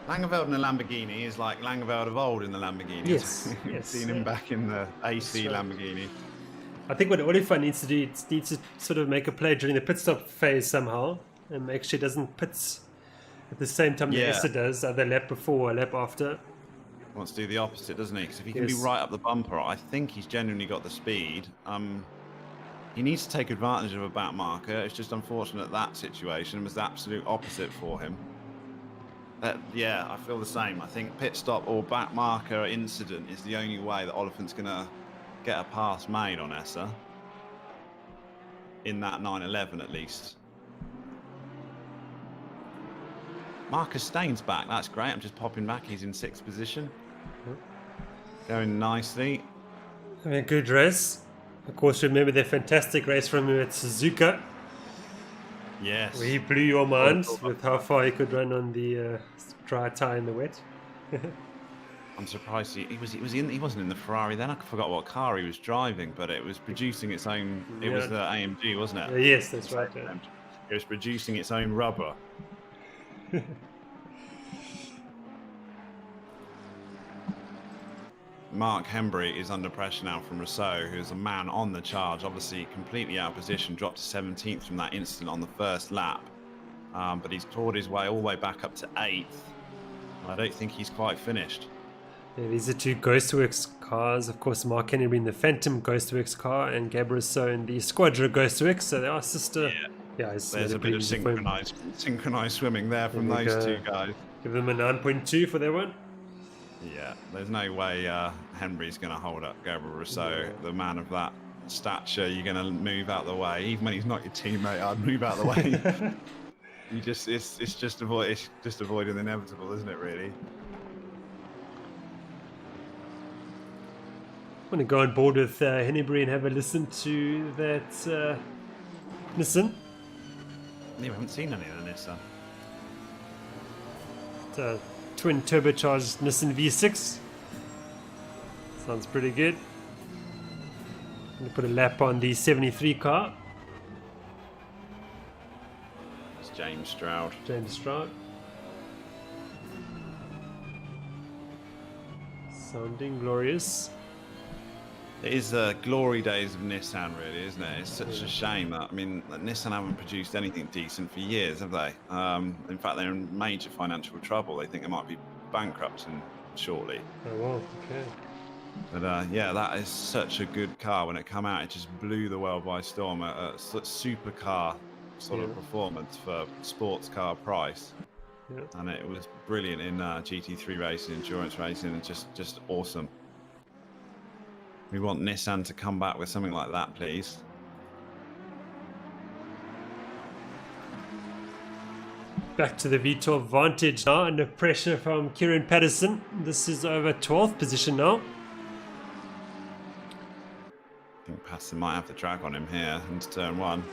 Langerfeld in a Lamborghini is like Langerfeld of old in the Lamborghini. Yes, We've yes. seen him back in the AC Lamborghini. I think what Oliphant needs to do is needs to sort of make a play during the pit stop phase somehow and make sure he doesn't pit at the same time that Essa does, either lap before or lap after. Wants to do the opposite, doesn't he? Because if he can be Yes. right up the bumper, I think he's genuinely got the speed. He needs to take advantage of a back marker. It's just unfortunate that situation was the absolute opposite for him. Yeah, I feel the same. I think pit stop or back marker incident is the only way that Oliphant's going to get a pass made on Essa. In that 911 at least. Marcus Staines back. That's great. I'm just popping back. He's in 6th position. Going nicely. I mean, good race. Of course, remember the fantastic race from him at Suzuka, Yes. where he blew your mind with how far he could run on the dry tyre in the wet. I'm surprised he wasn't in the Ferrari then. I forgot what car he was driving, but it was producing its own. It was the AMG, wasn't it? Yes, that's right. Yeah. It was producing its own rubber. Mark Hembry is under pressure now from Rousseau, who's a man on the charge, obviously completely out of position, dropped to 17th from that incident on the first lap. But he's clawed his way all the way back up to 8th. I don't think he's quite finished. Yeah, these are two Ghostworks cars. Of course, Mark Henry in the Phantom Ghostworks car and Gab Rousseau in the Squadra Ghostworks. So they are sister. Yeah, there's a bit of synchronized swimming there from those two guys. Give them a 9.2 for that one. Yeah, there's no way Henry's going to hold up Gabriel Rousseau, the man of that stature. You're going to move out the way. Even when he's not your teammate, I'd move out the way. You just it's just avoiding the inevitable, isn't it? Really. I'm going to go on board with Hennebury and have a listen to that Nissan. We haven't seen any of the Nissan. It's a twin turbocharged Nissan V6. Sounds pretty good. I'm going to put a lap on the 73 car. It's James Stroud. James Stroud. Sounding glorious. It is the glory days of Nissan, really, isn't it? It's such a shame that, I mean, that Nissan haven't produced anything decent for years, have they? In fact, they're in major financial trouble. They think they might be bankrupting shortly. Oh, well, okay. But yeah, that is such a good car. When it came out, it just blew the world by storm. A supercar sort of performance for sports car price. Yeah. And it was brilliant in GT3 racing, endurance racing, and just awesome. We want Nissan to come back with something like that, please. Back to the V12 Vantage now, under pressure from Kieran Patterson. This is over 12th position now. I think Patterson might have the drag on him here into turn one.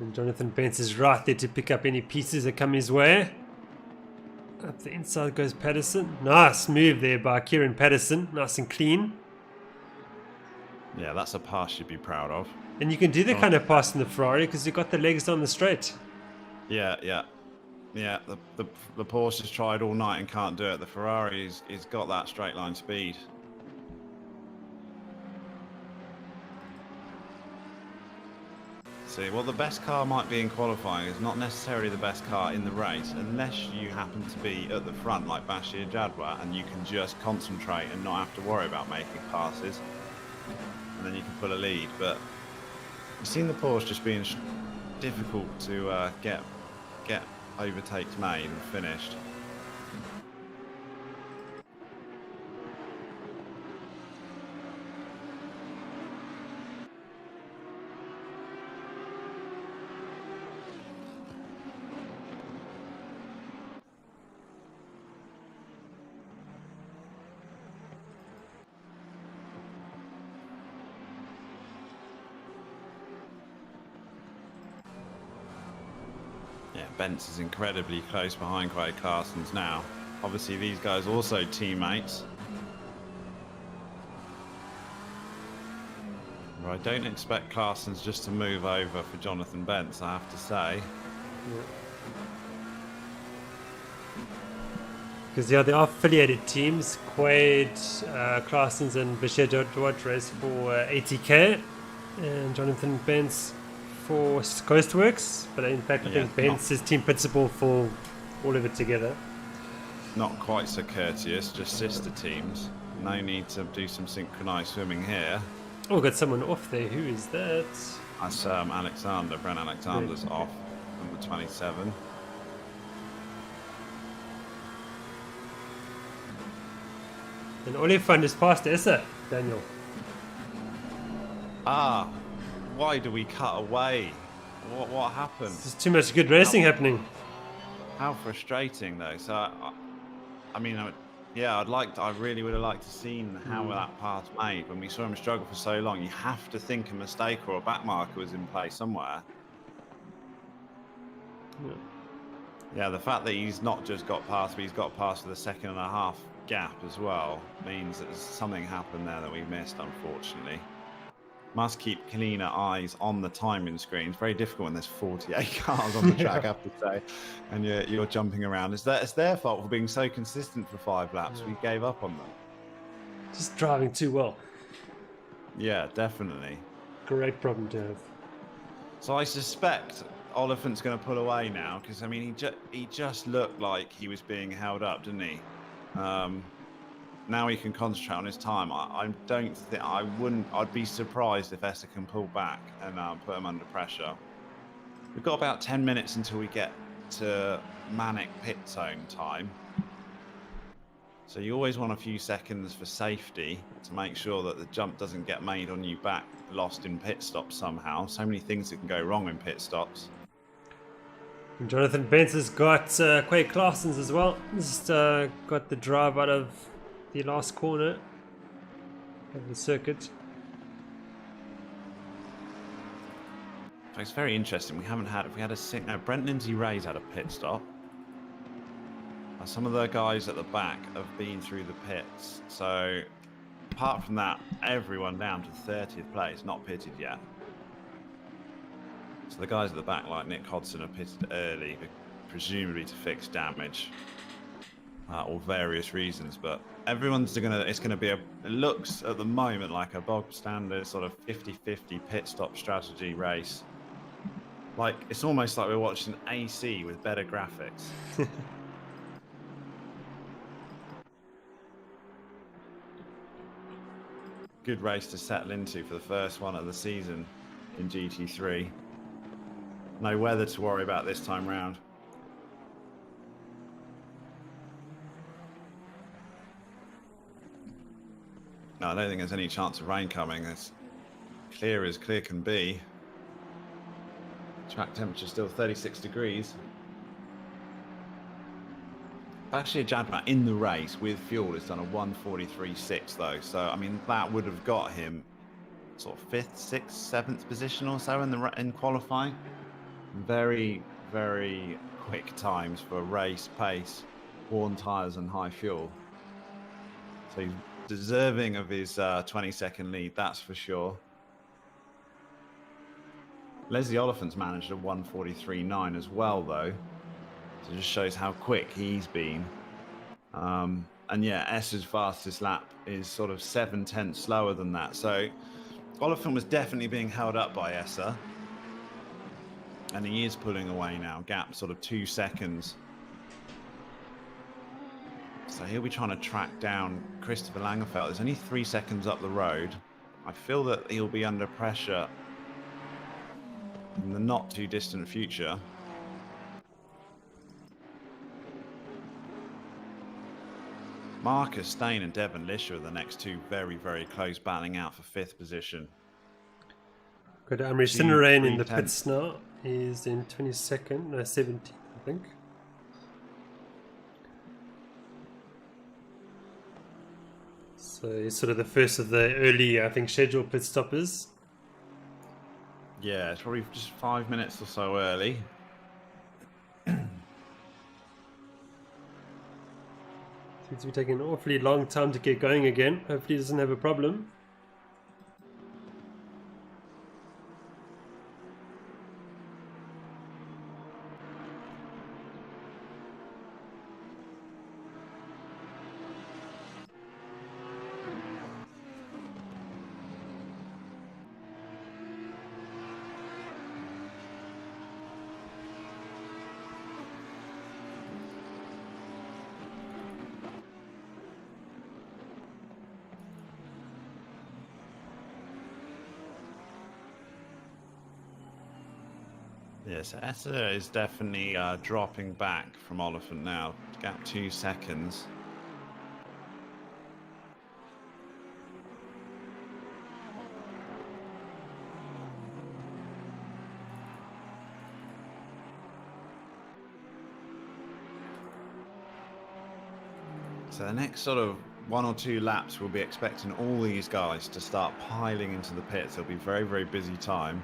And Jonathan Bence is right there to pick up any pieces that come his way. Up the inside goes Patterson. Nice move there by Kieran Patterson. Nice and clean. Yeah, that's a pass you'd be proud of. And you can do the kind of pass in the Ferrari because you've got the legs on the straight. Yeah. The Porsche's tried all night and can't do it. The Ferrari's got that straight line speed. See, well, the best car might be in qualifying is not necessarily the best car in the race, unless you happen to be at the front like Bashir Jadwa, and you can just concentrate and not have to worry about making passes, and then you can pull a lead. But you've seen the Porsche just being difficult to get overtakes made and finished. Bence is incredibly close behind Craig Carson's now. Obviously, these guys are also teammates. But I don't expect Carson's just to move over for Jonathan Bence, I have to say. Because they are affiliated teams. Quaid, Claessens and Bashir Jadwa race for ATK. And Jonathan Bence for Coastworks, but in fact I think Bence is team principal for all of it together. Not quite so courteous, just sister teams. No need to do some synchronized swimming here. Oh, got someone off there. Who is that? That's Alexander. Brent Alexander's off, number 27. And Oliphant is past Essa, Daniel. Why do we cut away? What happened? There's too much good racing happening. How frustrating, though. So, I mean, yeah, I really would have liked to seen how that pass made. When we saw him struggle for so long, you have to think a mistake or a back marker was in place somewhere. Yeah, the fact that he's not just got past, but he's got past with a 1.5 second gap as well, means that there's something happened there that we missed, unfortunately. Must keep cleaner eyes on the timing screen. It's very difficult when there's 48 cars on the track, I have to say, and you're jumping around. It's their fault for being so consistent for 5 laps. We gave up on them. Just driving too well. Yeah, definitely. Great problem to have. So I suspect Oliphant's going to pull away now, because I mean he just looked like he was being held up, didn't he? Now he can concentrate on his time. I'd be surprised if Essa can pull back and put him under pressure. We've got about 10 minutes until we get to manic pit zone time. So you always want a few seconds for safety to make sure that the jump doesn't get made on you back, lost in pit stops somehow. So many things that can go wrong in pit stops. And Jonathan Bentz has got Quake Clarsons as well. Just got the drive out of the last corner of the circuit. It's very interesting. We had a Brent Lindsay-Ray's had a pit stop. Some of the guys at the back have been through the pits. So apart from that, everyone down to 30th place, not pitted yet. So the guys at the back, like Nick Hodson, are pitted early, presumably to fix damage, or various reasons. But everyone's it's gonna be it looks at the moment like a bog standard sort of 50-50 pit stop strategy race. Like it's almost like we're watching AC with better graphics. Good race to settle into for the first one of the season in GT3. No weather to worry about this time round. No, I don't think there's any chance of rain coming. It's clear as clear can be. Track temperature still 36 degrees. Actually, Jadma in the race with fuel has done a 1:43.6 though, so I mean that would have got him sort of 5th, 6th, 7th position or so in qualifying. Very, very quick times for race pace, worn tyres and high fuel. So he's deserving of his 20-second lead, that's for sure. Leslie Oliphant's managed a 1:43.9 as well though. So it just shows how quick he's been. And yeah, Esser's fastest lap is sort of 7/10 slower than that. So Oliphant was definitely being held up by Esser. And he is pulling away now, gap sort of 2 seconds. So he'll be trying to track down Christopher Langenfeld. There's only 3 seconds up the road. I feel that he'll be under pressure in the not too distant future. Marcus Stain and Devon Lisher are the next two very, very close, battling out for 5th position. Got Amri Sinarain in the pits now. He's in 22nd, no 17th, I think. So he's sort of the first of the early, I think, scheduled pit stoppers. Yeah, it's probably just 5 minutes or so early. Seems to be taking an awfully long time to get going again. Hopefully he doesn't have a problem. Yes, Esser is definitely dropping back from Oliphant now. Gap 2 seconds. So the next sort of 1 or 2 laps, we'll be expecting all these guys to start piling into the pits. It'll be very, very busy time.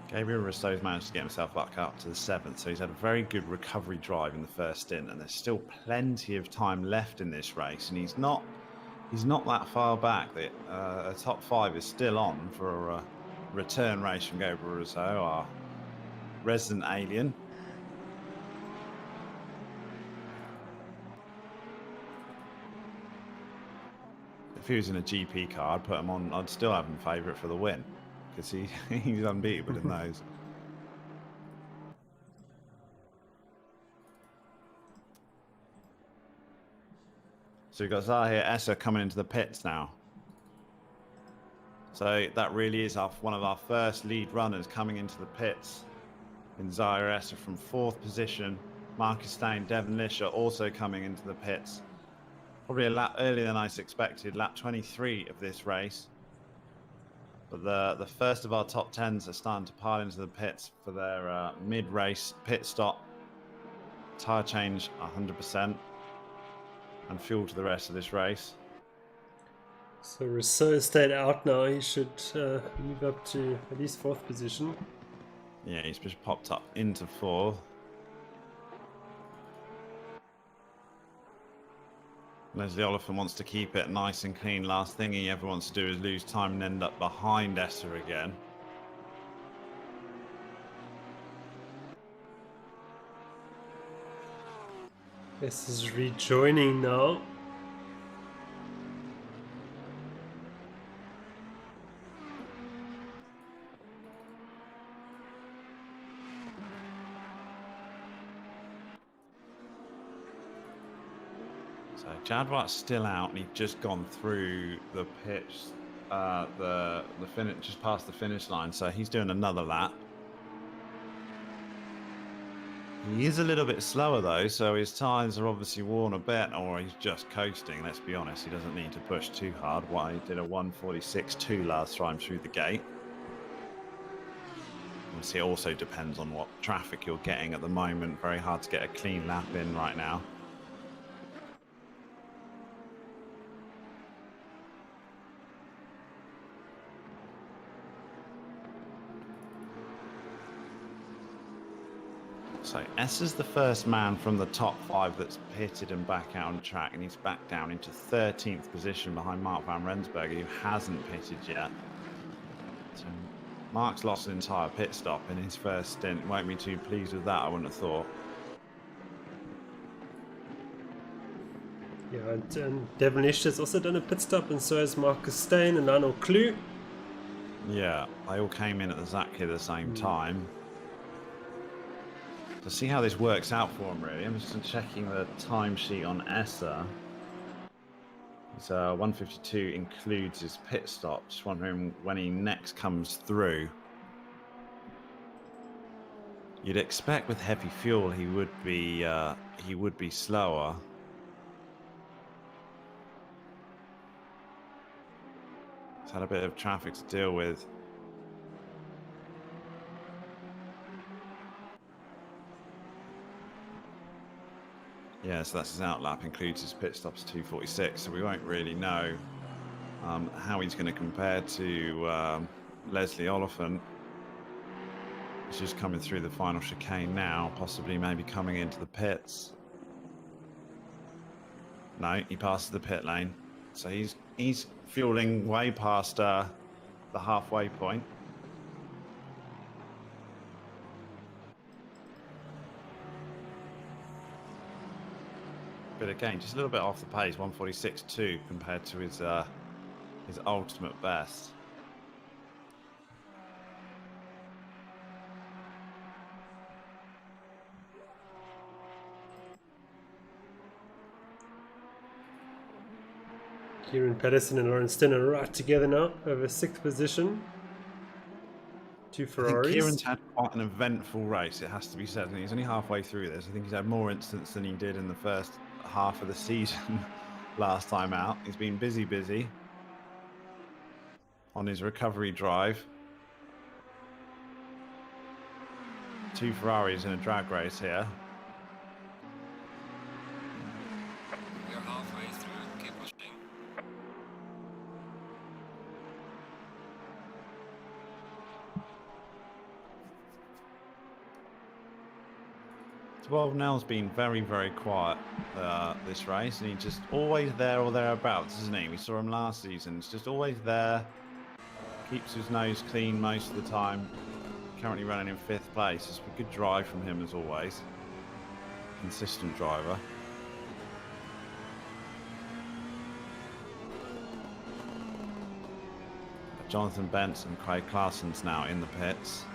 Gabriel Rousseau's managed to get himself back up to the 7th, so he's had a very good recovery drive in the first stint, and there's still plenty of time left in this race, and he's not that far back. A top 5 is still on for a return race from Gabriel Rousseau, our resident alien. If he was in a GP car, I'd put him on. I'd still have him favourite for the win, because he's unbeatable in those. So we've got Zahir Esser coming into the pits now. So that really is one of our first lead runners coming into the pits in Zaire Esser from 4th position. Marcus Stain, Devon Lisher also coming into the pits. Probably a lap earlier than I expected, lap 23 of this race. But the first of our top 10s are starting to pile into the pits for their mid-race pit stop. Tyre change 100% and fuel to the rest of this race. So Rousseau stayed out now. He should move up to at least 4th position. Yeah, he's just popped up into 4th. Leslie Oliphant wants to keep it nice and clean. Last thing he ever wants to do is lose time and end up behind Esser again. This is rejoining now. So Jadwat's still out, and he's just gone through the pitch, just past the finish line. So he's doing another lap. He is a little bit slower though, so his tyres are obviously worn a bit, or he's just coasting. Let's be honest, he doesn't need to push too hard. Why he did a 1:46.2 last time through the gate. Obviously, it also depends on what traffic you're getting at the moment. Very hard to get a clean lap in right now. So Esser's the first man from the top 5 that's pitted and back out on the track, and he's back down into 13th position behind Mark van Rensburg, who hasn't pitted yet. So Mark's lost an entire pit stop in his first stint. Won't be too pleased with that, I wouldn't have thought. Yeah, and Devon Lisher has also done a pit stop, and so has Marcus Stain and Arnold Klue. Yeah, they all came in at exactly the same time. To see how this works out for him, really. I'm just checking the timesheet on Esser. It's 1:52 includes his pit stop. Just wondering when he next comes through. You'd expect with heavy fuel he would be slower. He's had a bit of traffic to deal with. Yeah, so that's his outlap, includes his pit stops 2:46, so we won't really know how he's going to compare to Leslie Oliphant. He's just coming through the final chicane now, possibly maybe coming into the pits. No, he passes the pit lane, so he's fueling way past the halfway point. But again, just a little bit off the pace, 1:46.2 compared to his ultimate best. Kieran Pedersen and Lawrence Stinn are right together now, over 6th position. 2 Ferraris. I think Kieran's had quite an eventful race, it has to be said, and he's only halfway through this. I think he's had more incidents than he did in the first half of the season last time out. He's been busy on his recovery drive. 2 Ferraris in a drag race here. We are halfway through, keep pushing. 12 now's been very quiet this race, and he's just always there or thereabouts, isn't he? We saw him last season. He's just always there, keeps his nose clean most of the time. Currently running in 5th place. It's a good drive from him as always. Consistent driver. Jonathan Benson, Craig Clarson's now in the pits.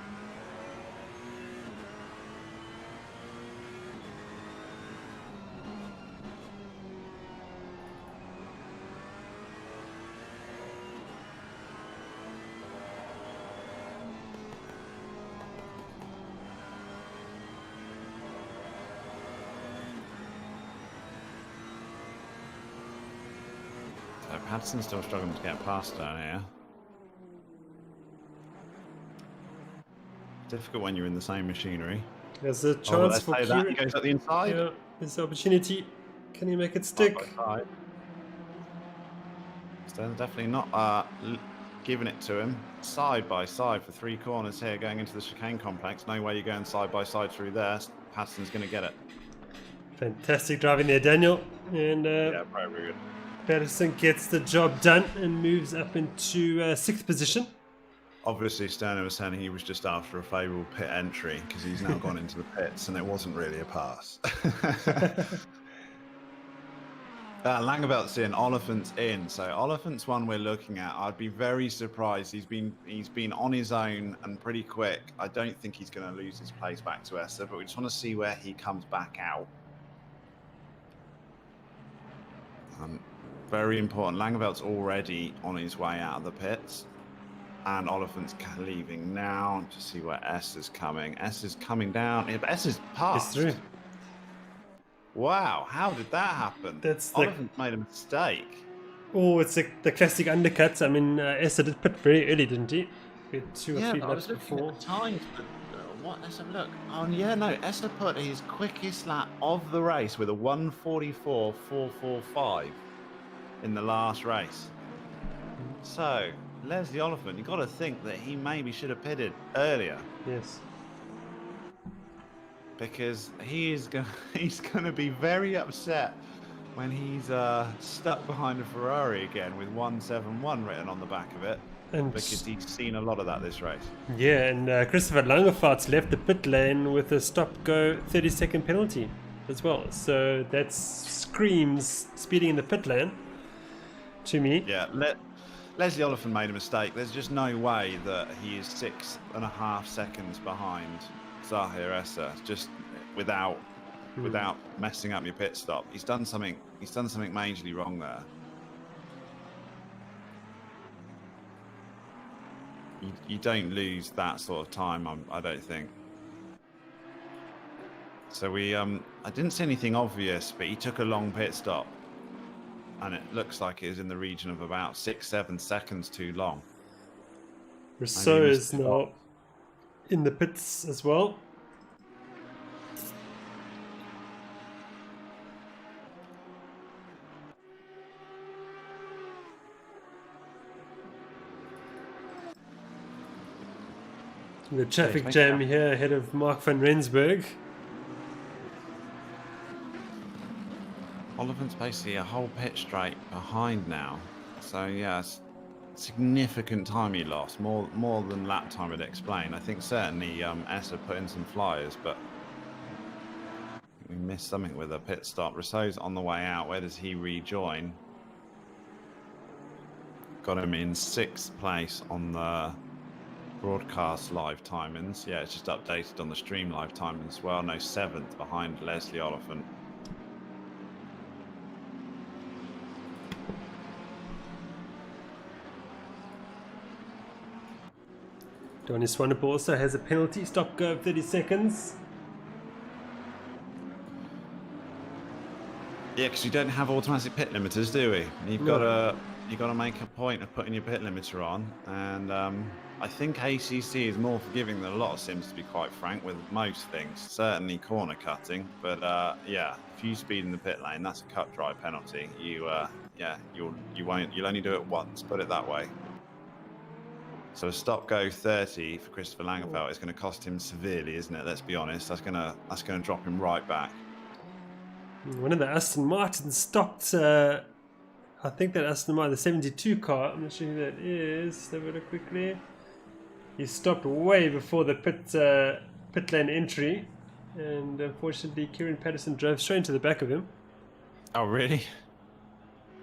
Hadson's still struggling to get past down here. Difficult when you're in the same machinery. There's a chance for that. Kieran. He goes up the inside. Yeah, there's the opportunity. Can he make it stick? So definitely not giving it to him. Side by side for 3 corners here, going into the chicane complex. No way you're going side by side through there. Hadson's going to get it. Fantastic driving there, Daniel. And Yeah, very good. Patterson gets the job done and moves up into 6th position. Obviously, Sterner was saying he was just after a favourable pit entry because he's now gone into the pits and it wasn't really a pass. Langevelt's in, Oliphant's in. So Oliphant's one we're looking at. I'd be very surprised. He's been on his own and pretty quick. I don't think he's going to lose his place back to Esser, but we just want to see where he comes back out. Very important. Langevelt's already on his way out of the pits. And Oliphant's leaving now. Just see where S is coming. S is coming down. Yeah, but S is passed. It's through. Wow, how did that happen? Oliphant made a mistake. Oh, it's the classic undercut. I mean, Esser did pit very early, didn't he? We had 2 or 3 laps before. At the times, but what? Let's have a look. Oh, yeah, no. Esser put his quickest lap of the race with a 1:44.445 in the last race. So, Leslie Oliphant, you've got to think that he maybe should have pitted earlier. Yes. Because he's going to be very upset when he's stuck behind a Ferrari again with 171 written on the back of it. And because he's seen a lot of that this race. Yeah, and Christopher Langevelt's left the pit lane with a stop-go 30-second penalty as well. So that screams speeding in the pit lane to me. Yeah, Leslie Oliphant made a mistake. There's just no way that he is 6.5 seconds behind Zahir Esser, just without messing up your pit stop. He's done something majorly wrong there. You don't lose that sort of time, I don't think. So I didn't see anything obvious, but he took a long pit stop, and it looks like it was in the region of about 6-7 seconds too long. Rousseau is now in the pits as well. The traffic jam here ahead of Mark van Rensburg. Oliphant's basically a whole pit straight behind now. So yeah, it's significant time he lost, more than lap time would explain. I think certainly Esser put in some flyers, but we missed something with a pit stop. Rousseau's on the way out. Where does he rejoin? Got him in 6th place on the broadcast live timings. Yeah, it's just updated on the stream live timings as well. No, 7th behind Leslie Oliphant. Donny Swanepoel also has a penalty stop go of 30 seconds. Yeah, because you don't have automatic pit limiters, do we? You've got to make a point of putting your pit limiter on, and I think ACC is more forgiving than a lot of sims, to be quite frank, with most things. Certainly corner cutting, but yeah, if you speed in the pit lane, that's a cut dry penalty. You'll only do it once. Put it that way. So a stop go 30 for Christopher Langeveld is going to cost him severely, isn't it? Let's be honest. That's going to drop him right back. One of the Aston Martins stopped. I think that Aston Martin, the 72 car. I'm not sure who that is. Have a look quickly. He stopped way before the pit lane entry, and unfortunately, Kieran Patterson drove straight into the back of him. Oh, really?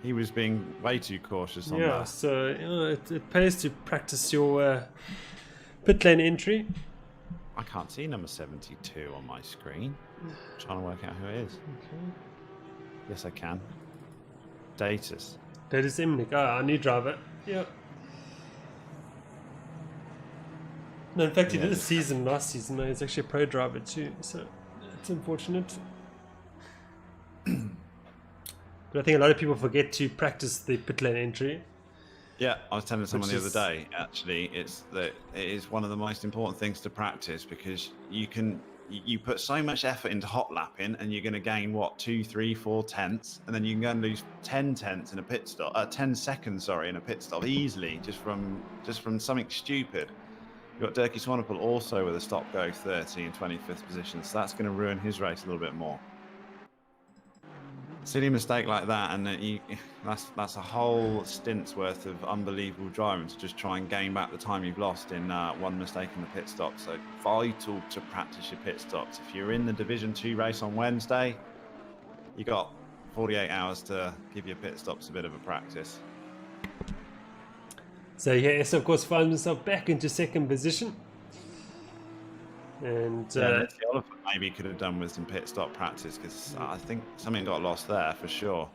He was being way too cautious on that. Yeah, so it pays to practice your pit lane entry. I can't see number 72 on my screen. I'm trying to work out who it is. Okay. Yes, I can. Datus. Datus Imnik, our new driver. Yeah. No, in fact, he did a season last season. No, he's actually a pro driver too, so it's unfortunate. But I think a lot of people forget to practice the pit lane entry. Yeah, I was telling someone Which the other day, actually, it is one of the most important things to practice, because you put so much effort into hot lapping, and you're going to gain what, 2, 3, 4 tenths, and then you can go and lose 10 tenths in a pit stop, 10 seconds, sorry, in a pit stop easily, just from something stupid. You've got Dirkie Swanepoel also with a stop go 30 and 25th position, so that's going to ruin his race a little bit more. Silly mistake like that, and that's a whole stint's worth of unbelievable driving to just try and gain back the time you've lost in one mistake in the pit stop. So vital to practice your pit stops. If you're in the Division 2 race on Wednesday, you got 48 hours to give your pit stops a bit of a practice. So yeah, Essa of course finds himself back into second position. And the Elephant maybe could have done with some pit stop practice, because I think something got lost there for sure.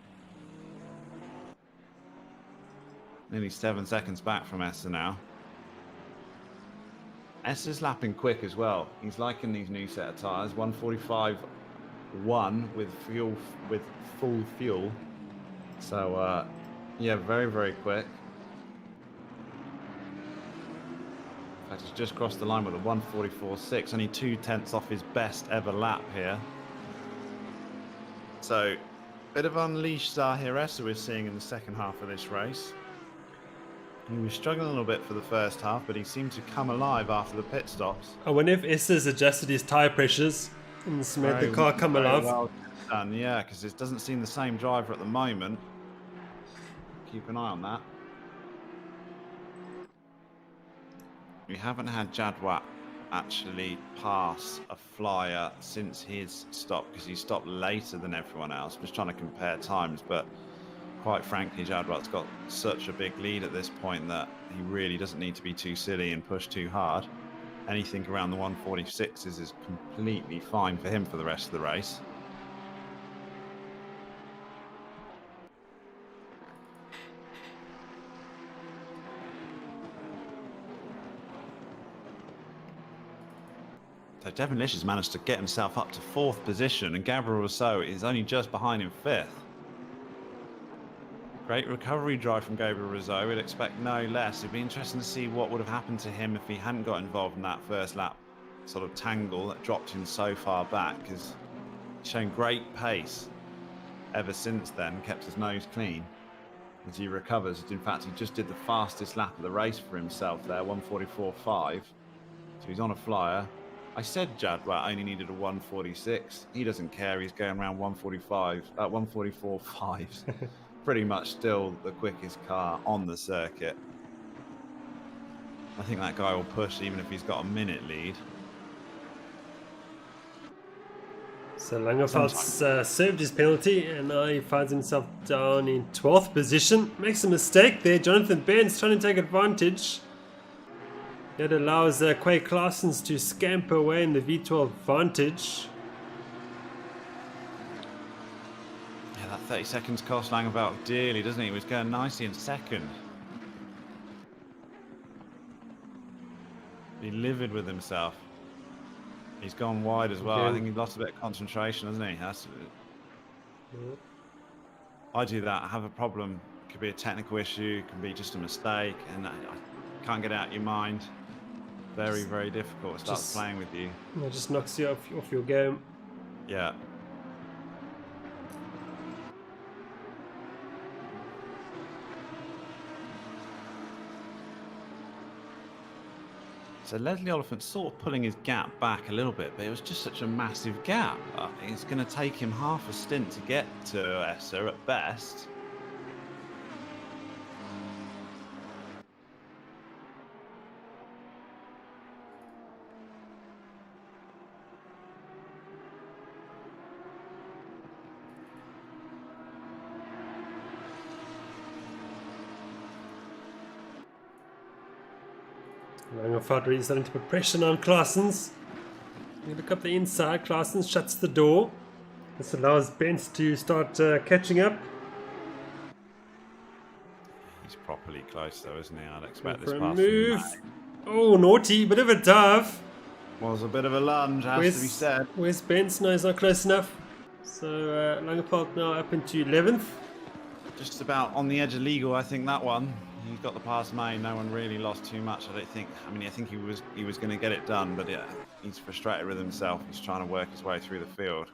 Nearly 7 seconds back from Essa now. Essa's lapping quick as well. He's liking these new set of tyres. 145.1 with full fuel. So yeah, very, very quick. In fact, he's just crossed the line with a 144.6, only 2 tenths off his best ever lap here. So, bit of unleashed Zahir Essa we're seeing in the second half of this race. He was struggling a little bit for the first half, but he seemed to come alive after the pit stops. I wonder if Essa's adjusted his tyre pressures and made the car come alive. Well done, yeah, because it doesn't seem the same driver at the moment. Keep an eye on that. We haven't had Jadwat actually pass a flyer since his stop, because he stopped later than everyone else. Just trying to compare times, but quite frankly, Jadwat's got such a big lead at this point that he really doesn't need to be too silly and push too hard. Anything around the 146s is completely fine for him for the rest of the race. So Devin Lish has managed to get himself up to 4th position, and Gabriel Rousseau is only just behind him 5th. Great recovery drive from Gabriel Rousseau. We'd expect no less. It'd be interesting to see what would have happened to him if he hadn't got involved in that first lap sort of tangle that dropped him so far back, because he's shown great pace ever since then, kept his nose clean as he recovers. In fact, he just did the fastest lap of the race for himself there, 144.5. So he's on a flyer. I said Jadwat only needed a 146. He doesn't care. He's going around 144.5. Pretty much still the quickest car on the circuit. I think that guy will push even if he's got a minute lead. So Langerfeld's served his penalty, and now he finds himself down in 12th position. Makes a mistake there. Jonathan Benz trying to take advantage. That allows Quay Claessens to scamper away in the V12 advantage. Yeah, that 30 seconds cost Langerveld dearly, doesn't he? He was going nicely in second. He livid with himself. He's gone wide as well. Okay. I think he lost a bit of concentration, hasn't he? I do that. I have a problem. It could be a technical issue. It can be just a mistake, and I can't get it out of your mind. Very, very difficult. It starts playing with you. It just knocks you off your game. Yeah. So Leslie Oliphant sort of pulling his gap back a little bit, but it was just such a massive gap. It's going to take him half a stint to get to Essa at best. Langerfeld really starting to put pressure on Claessens. You look up the inside, Claessens shuts the door. This allows Benz to start catching up. He's properly close though, isn't he? I'd expect For this a pass. move. Oh, naughty, bit of a dive. Was a bit of a lunge, has to be said. Where's Benz? No, he's not close enough. So Langerfeld now up into 11th. Just about on the edge of legal, I think, that one. He got the pass made. No one really lost too much, I don't think. I mean, I think he was going to get it done, but yeah, he's frustrated with himself. He's trying to work his way through the field.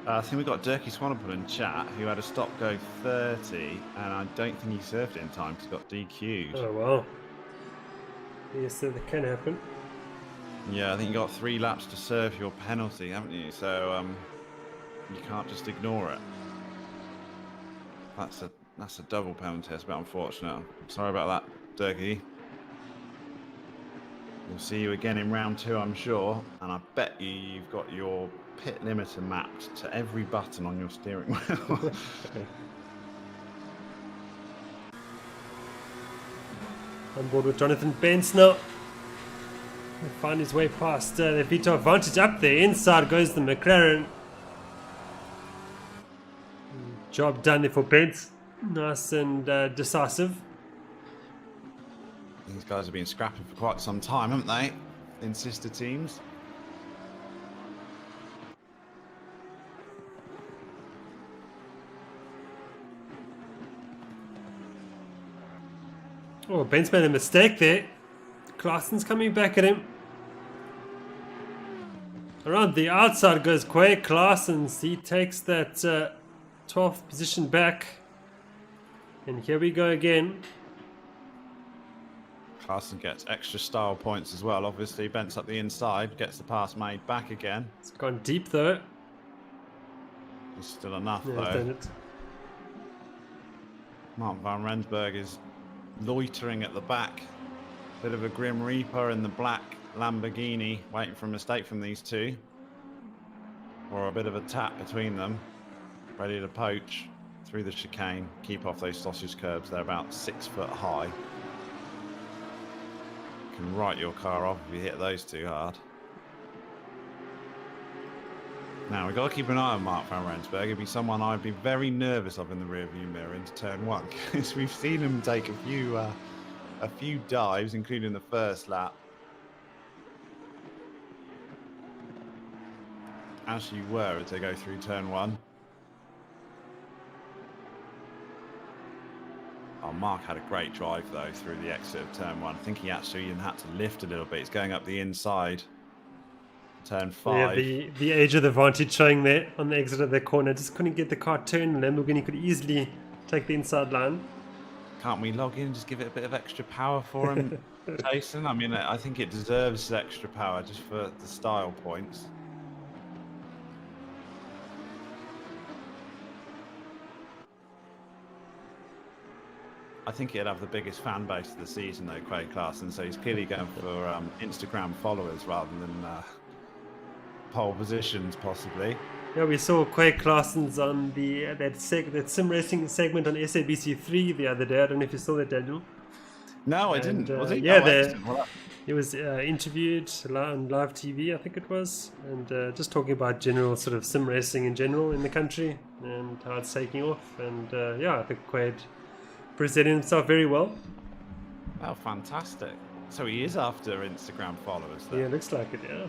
I think we've got Dirkie Swanepoel in chat, who had a stop go 30, and I don't think he served it in time because he got DQ'd. Oh, wow. Yes, that can happen. Yeah, I think you got 3 laps to serve your penalty, haven't you? So you can't just ignore it. That's a double penalty. That's a bit unfortunate. Sorry about that, Dirkie. We'll see you again in round 2, I'm sure. And I bet you've got your pit limiter mapped to every button on your steering wheel. On board with Jonathan Bence now. He'll find his way past the Vito advantage up there. Inside goes the McLaren. Job done there for Bence. Nice and decisive. These guys have been scrapping for quite some time, haven't they? In sister teams. Oh, Bence made a mistake there. Klaassen's coming back at him. Around the outside goes Quay Klaassen. He takes that 12th position back. And here we go again. Klaassen gets extra style points as well. Obviously, Bence up the inside, gets the pass made back again. It's gone deep though. It's still enough Yeah, though. done it. Mark van Rensburg is loitering at the back. Bit of a Grim Reaper in the black Lamborghini, waiting for a mistake from these two. Or a bit of a tap between them. Ready to poach through the chicane. Keep off those sausage curbs. They're about 6 foot high. You can write your car off if you hit those too hard. Now, we've got to keep an eye on Mark van Rensburg. He'd be someone I'd be very nervous of in the rearview mirror into turn 1, because we've seen him take a few dives, including the first lap. As you were as they go through turn 1. Oh, Mark had a great drive, though, through the exit of turn 1. I think he actually even had to lift a little bit. He's going up the inside. Turn 5. Yeah, the age of the advantage showing there on the exit of the corner. Just couldn't get the car turned. Lamborghini could easily take the inside line. Can't we log in and just give it a bit of extra power for him, Jason? I mean, I think it deserves extra power just for the style points. I think he'd have the biggest fan base of the season, though, Quay Klaassen. So he's clearly going for Instagram followers rather than pole positions, possibly. Yeah, we saw Quay Klaassen's on the that sim racing segment on SABC3 the other day. I don't know if you saw that, Daniel. No, I And, didn't. Was he? yeah, Oh, excellent. Well, he was interviewed on live TV, I think it was, and just talking about general sort of sim racing in general in the country and how it's taking off. And yeah, I think Quay presented himself very well. oh, fantastic. So he is after Instagram followers, then. Yeah, looks like it, yeah.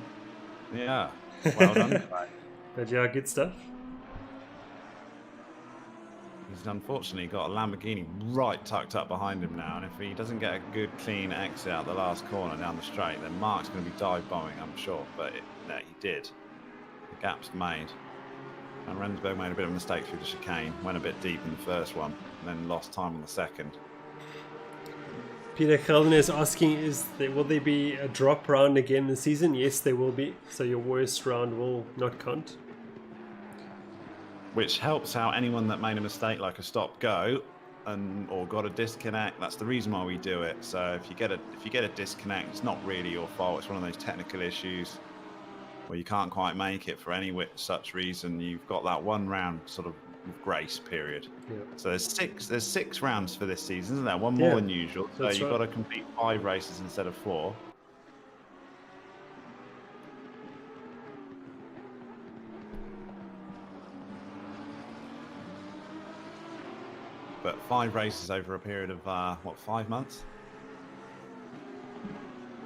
Yeah. Well done, Quay. But yeah, good stuff. He's unfortunately got a Lamborghini right tucked up behind him now, and if he doesn't get a good clean exit out the last corner down the straight, then Mark's going to be dive bombing, I'm sure. But no, he did. The gap's made. And Rensburg made a bit of a mistake through the chicane, went a bit deep in the first one, and then lost time on the second. Peter Gelden is asking, will there be a drop round again this season? Yes, there will be. So your worst round will not count. Which helps out anyone that made a mistake like a stop-go or got a disconnect. That's the reason why we do it. So if you get a disconnect, it's not really your fault. It's one of those technical issues. or you can't quite make it for any such reason, you've got that 1 round sort of grace period. Yeah. So there's 6 rounds for this season, isn't there? One Yeah, more than usual. So that's you've right. got to complete 5 races instead of 4. But 5 races over a period of 5 months.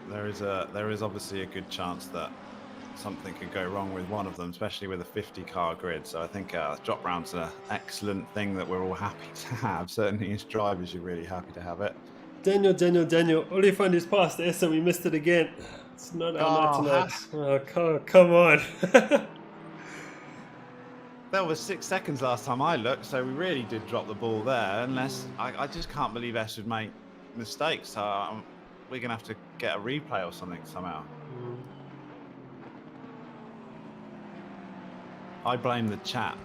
There is obviously a good chance that something could go wrong with one of them, especially with a 50-car grid. So I think drop round's an excellent thing that we're all happy to have. Certainly as drivers, you're really happy to have it. Daniel. Oliphant is past Essa. We missed it again. It's not our night tonight. Oh, come on. There was 6 seconds last time I looked, so we really did drop the ball there. Unless I just can't believe S would make mistakes. So we're gonna have to get a replay or something somehow. I blame the chat.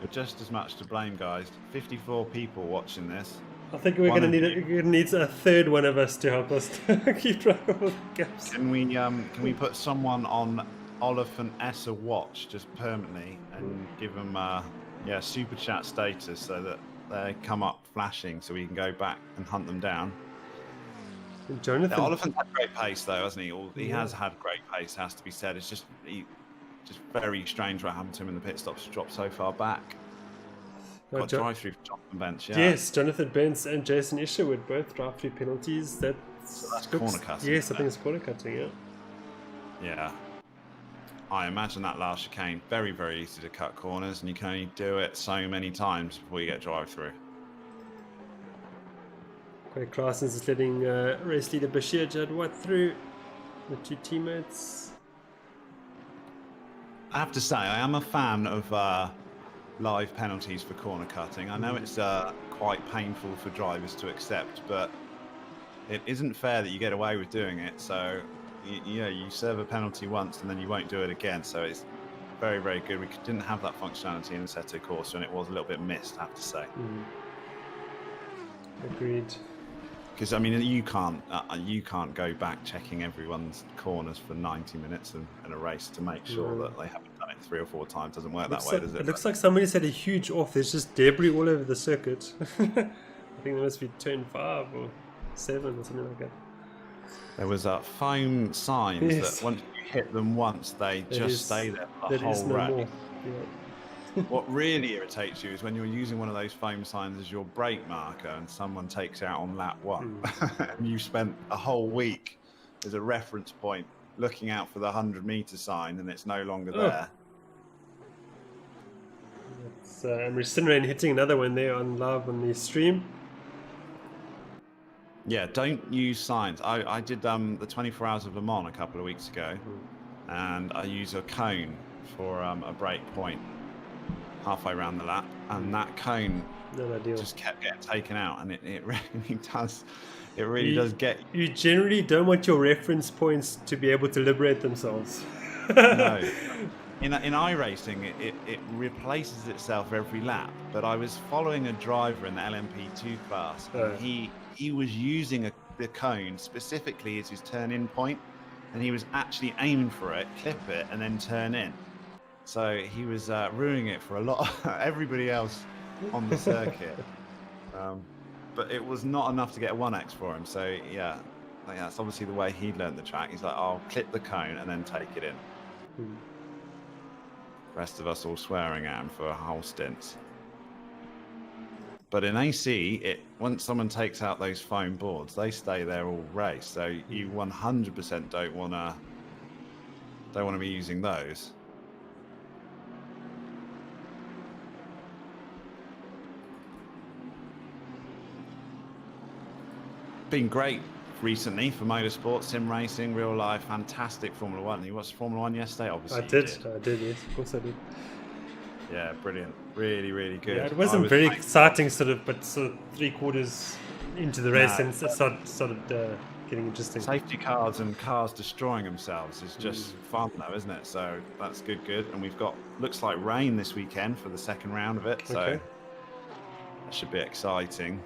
You're just as much to blame, guys. 54 people watching this. I think we're gonna need a third one of us to help us keep track of all the gaps. Can we put someone on Oliphant Essa watch just permanently and give them super chat status so that they come up flashing so we can go back and hunt them down. And Jonathan, Oliphant's had great pace though, hasn't he? He has had great pace, has to be said. It's just very strange what happened to him in the pit stops to drop so far back. Got drive through for Jonathan Bench. Yeah. Yes, Jonathan Benz and Jason Isherwood both drive through penalties. So that's corner cutting. Yes, I think it's corner cutting. Yeah. Yeah. I imagine that last chicane very, very easy to cut corners, and you can only do it so many times before you get drive through. Craig Claassens is letting race leader Bashir Jadwat through. The 2 teammates. I have to say, I am a fan of live penalties for corner cutting. I know it's quite painful for drivers to accept, but it isn't fair that you get away with doing it. So, you serve a penalty once and then you won't do it again. So it's very, very good. We didn't have that functionality in the Seto course, and it was a little bit missed, I have to say. Agreed. Because I mean, you can't go back checking everyone's corners for 90 minutes in a race to make sure that they haven't done it 3 or 4 times. Doesn't work that way, does it? It looks like somebody's had a huge off. There's just debris all over the circuit. I think there must be turn 5 or 7 or something like that. There was foam signs that once you hit them once, they just stay there for the whole race. What really irritates you is when you're using one of those foam signs as your brake marker and someone takes out on lap 1 and you spent a whole week as a reference point looking out for the 100-meter sign and it's no longer there. And Recinerating hitting another one there on live on the stream. Yeah, don't use signs. I did the 24 Hours of Le Mans a couple of weeks ago, and I used a cone for a break point halfway around the lap, and that cone just kept getting taken out, and it really does get... You generally don't want your reference points to be able to liberate themselves. No. In iRacing, it replaces itself every lap, but I was following a driver in the LMP2 class, and he was using the cone specifically as his turn-in point, and he was actually aiming for it, clip it, and then turn in. So he was ruining it for a lot of everybody else on the circuit. But it was not enough to get a 1x for him. So yeah, that's obviously the way he learned the track. He's like, I'll clip the cone and then take it in. The rest of us all swearing at him for a whole stint. But in AC, once someone takes out those foam boards, they stay there all race. So you 100% don't want to be using those. Been great recently for motorsport, sim racing, real life, fantastic Formula 1. You watched Formula 1 yesterday, obviously. I did, yes, of course I did. Yeah, brilliant. Really, really good. Yeah, it wasn't very exciting, but 3/4 into the race, and it started getting interesting. Safety cars and cars destroying themselves is just fun, though, isn't it? So that's good. And we've got, looks like rain this weekend for the second round of it, so that should be exciting.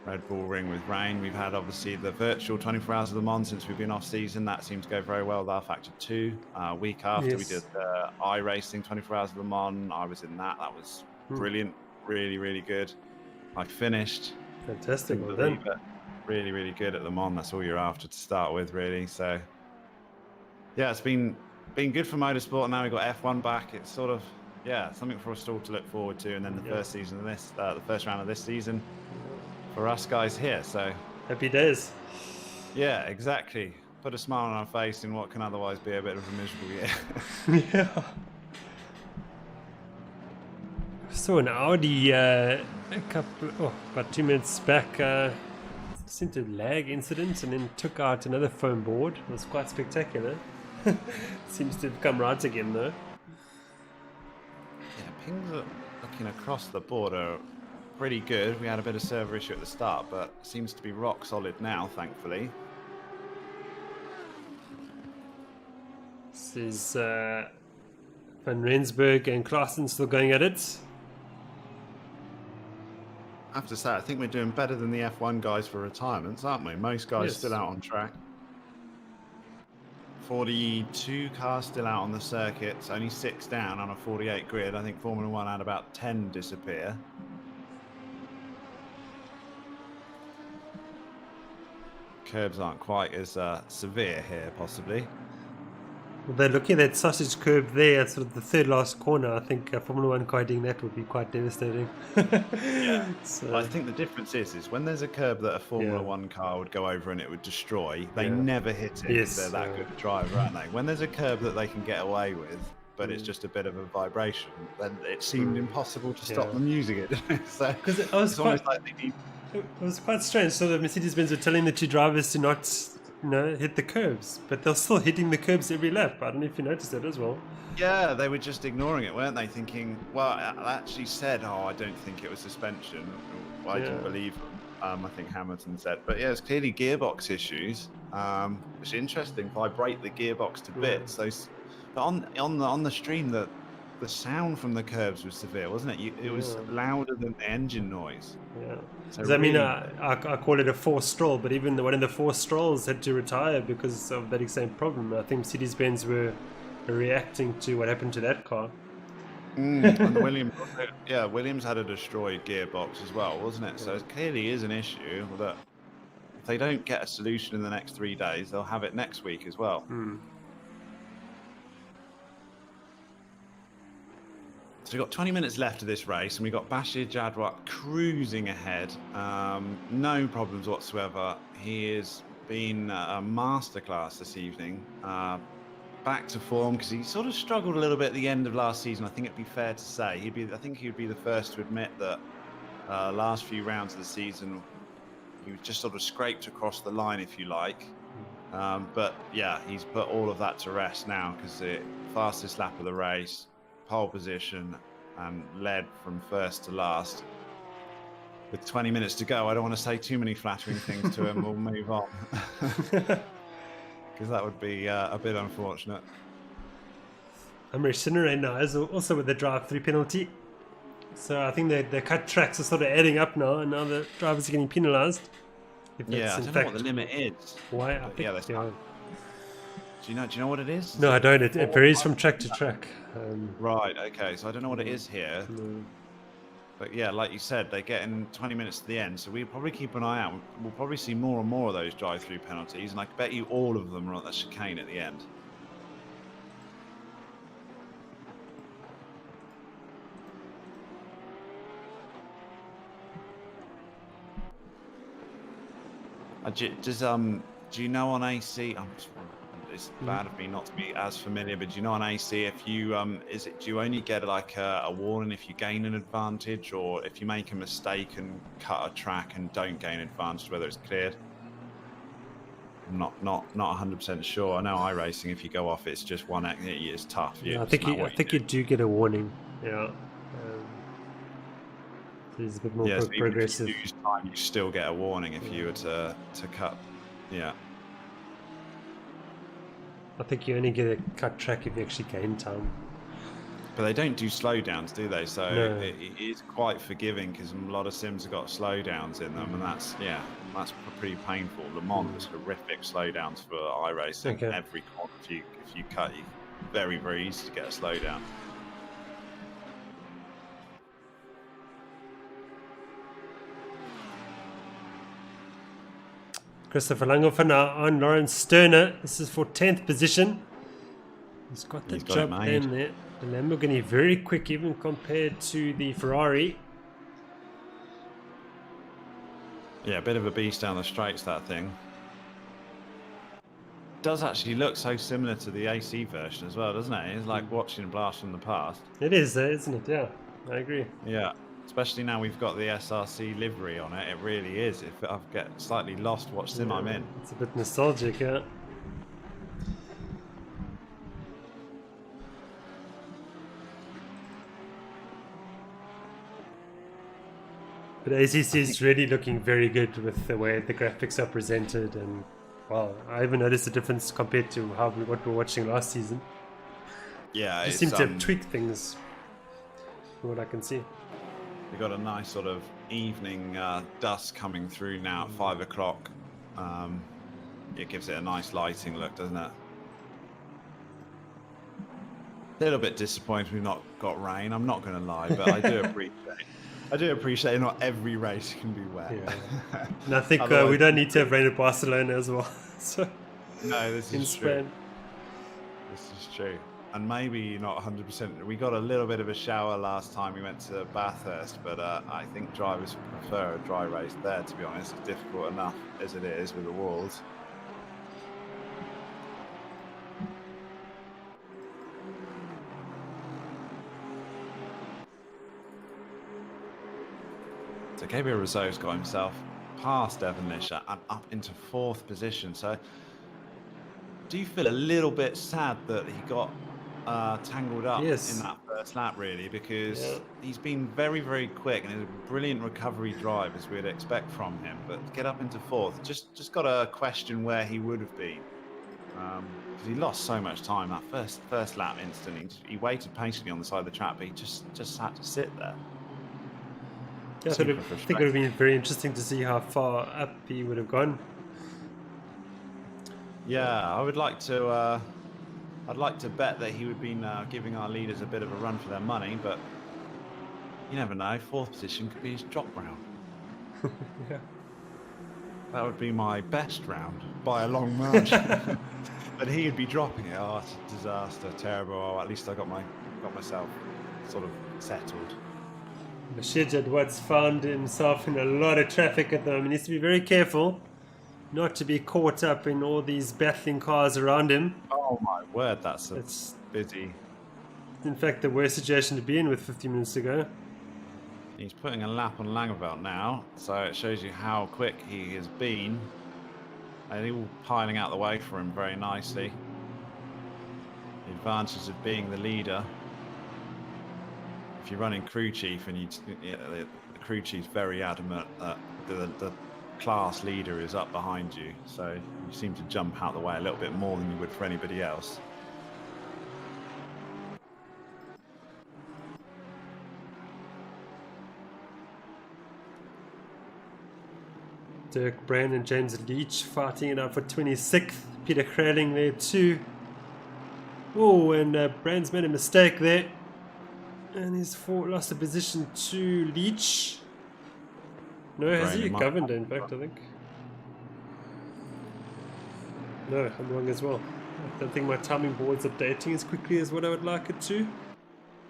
Red Bull Ring with rain. We've had obviously the virtual 24 Hours of Le Mans since we've been off season. That seemed to go very well with our Factor 2. Week after we did the iRacing 24 Hours of Le Mans. I was in that. That was brilliant. Really, really good. I finished. Fantastic. Well done. Really, really good at Le Mans. That's all you're after to start with, really. So yeah, it's been good for motorsport. Now we've got F1 back. It's sort of, yeah, something for us all to look forward to. And then the first season of this, the first round of this season for us guys here. So happy days. Yeah, exactly. Put a smile on our face in what can otherwise be a bit of a miserable year. Yeah. So an Audi about 2 minutes back seemed to lag incident and then took out another foam board. It was quite spectacular. Seems to have come right again though. Yeah, pings are looking across the border pretty good. We had a bit of server issue at the start, but seems to be rock solid now, thankfully. This is Van Rensburg and Klaassen still going at it. I have to say, I think we're doing better than the F1 guys for retirements, aren't we? Most guys still out on track. 42 cars still out on the circuits, only 6 down on a 48 grid. I think Formula 1 had about 10 disappear. Curbs aren't quite as severe here, possibly. Well, they're looking at that sausage curb there, sort of the third last corner. I think Formula 1 car doing that would be quite devastating. Yeah. So, I think the difference is when there's a curb that a Formula 1 car would go over and it would destroy, they never hit it because they're that good a driver, aren't they? When there's a curb that they can get away with, but it's just a bit of a vibration, then it seemed impossible to stop them using it. So it's almost like they need... It was quite strange. So the Mercedes-Benz were telling the two drivers to not, hit the curbs, but they're still hitting the curbs every lap. I don't know if you noticed that as well. Yeah, they were just ignoring it, weren't they? Thinking, well, I actually said, I don't think it was suspension. I didn't believe them. I think Hamilton said. But yeah, it's clearly gearbox issues. Which is interesting. Vibrate the gearbox to bits. Those, but on the stream, the sound from the curbs was severe, wasn't it? It was louder than the engine noise. Yeah. So Does that mean I call it a forced stroll? But even one of the forced strolls had to retire because of that same problem. I think Mercedes-Benz were reacting to what happened to that car. And Williams had a destroyed gearbox as well, wasn't it? So it clearly is an issue that if they don't get a solution in the next 3 days, they'll have it next week as well. So we've got 20 minutes left of this race, and we've got Bashir Jadwat cruising ahead. No problems whatsoever. He has been a masterclass this evening. Back to form, because he sort of struggled a little bit at the end of last season. I think it'd be fair to say. I think he would be the first to admit that last few rounds of the season, he was just sort of scraped across the line, if you like. But yeah, he's put all of that to rest now, because the fastest lap of the race, pole position, and led from first to last. With 20 minutes to go, I don't want to say too many flattering things to him. We'll move on. Because that would be a bit unfortunate. Amr Sinner now is also with the drive-through penalty. So I think the cut tracks are sort of adding up now, and now the drivers are getting penalised. I don't know what the limit is. Why? Do you know what it is? No, I don't. It varies from track to track. Right, okay. So I don't know what it is here. But yeah, like you said, they get in 20 minutes to the end, so we'll probably keep an eye out. We'll probably see more and more of those drive-through penalties, and I bet you all of them are on the chicane at the end. Do you know on AC? It's bad of me not to be as familiar, but do you know on AC if you do you only get like a warning if you gain an advantage, or if you make a mistake and cut a track and don't gain advantage, whether it's cleared? I'm not 100% sure. I know iRacing, if you go off, it's just one. It's tough. I think you do get a warning. Yeah. It's a bit more progressive. If you lose time, you still get a warning if you were to cut. Yeah. I think you only get a cut track if you actually gain time. But they don't do slowdowns, do they? So No. it is quite forgiving because a lot of sims have got slowdowns in them, and that's pretty painful. Le Mans horrific slowdowns for iRacing. Okay. Every corner, if you cut, you very, very easy to get a slowdown. Christopher Langhofer now on Lawrence Sterner. This is for 10th position. He's got the job in there. The Lamborghini very quick even compared to the Ferrari. Yeah, a bit of a beast down the straights, that thing. Does actually look so similar to the AC version as well, doesn't it? It's like watching a blast from the past. It is, isn't it? Yeah, I agree. Yeah, especially now we've got the SRC livery on it. It really is. If I get slightly lost what sim I'm in. It's a bit nostalgic, yeah. But ACC is really looking very good with the way the graphics are presented, and wow, I even noticed a difference compared to what we were watching last season. Yeah, it seems to have tweaked things, from what I can see. We've got a nice sort of evening dusk coming through now at 5 o'clock. It gives it a nice lighting look, doesn't it? A little bit disappointed we've not got rain. I'm not going to lie, but I do appreciate not every race can be wet. Yeah. And I think we don't need to have rain at Barcelona as well. So no, this is true. Spain. This is true. And maybe not 100%. We got a little bit of a shower last time we went to Bathurst, but I think drivers prefer a dry race there, to be honest. It's difficult enough as it is with the walls. So Gabriel Rousseau's got himself past Evan Lisher and up into 4th position. So do you feel a little bit sad that he got tangled up in that first lap, really? Because he's been very, very quick and he's a brilliant recovery drive, as we'd expect from him. But to get up into 4th, just got to question where he would have been. Because he lost so much time that first lap instantly. He waited patiently on the side of the track, but he just had to sit there. Yeah, I think it would have been very interesting to see how far up he would have gone. Yeah, I would like to. I'd like to bet that he would be giving our leaders a bit of a run for their money, but you never know. 4th position could be his drop round. Yeah. That would be my best round by a long margin. But he would be dropping it. Oh, it's a disaster, terrible. Oh, at least I got myself sort of settled. Bashir Jadwat's found himself in a lot of traffic at the moment. He needs to be very careful not to be caught up in all these battling cars around him. Oh my word, that's busy. In fact, the worst situation to be in with 50 minutes to go. He's putting a lap on Langeveld now, so it shows you how quick he has been. And he's all piling out the way for him very nicely. The advantages of being the leader. If you're running crew chief and the crew chief's very adamant that the class leader is up behind you, so you seem to jump out the way a little bit more than you would for anybody else. Dirk Brand and James Leach fighting it out for 26th. Peter Kraling there too. Oh, and Brand's made a mistake there. And he's lost a position to Leach. No, has he? Governed, in fact, I think. No, I'm wrong as well. I don't think my timing board's updating as quickly as what I would like it to.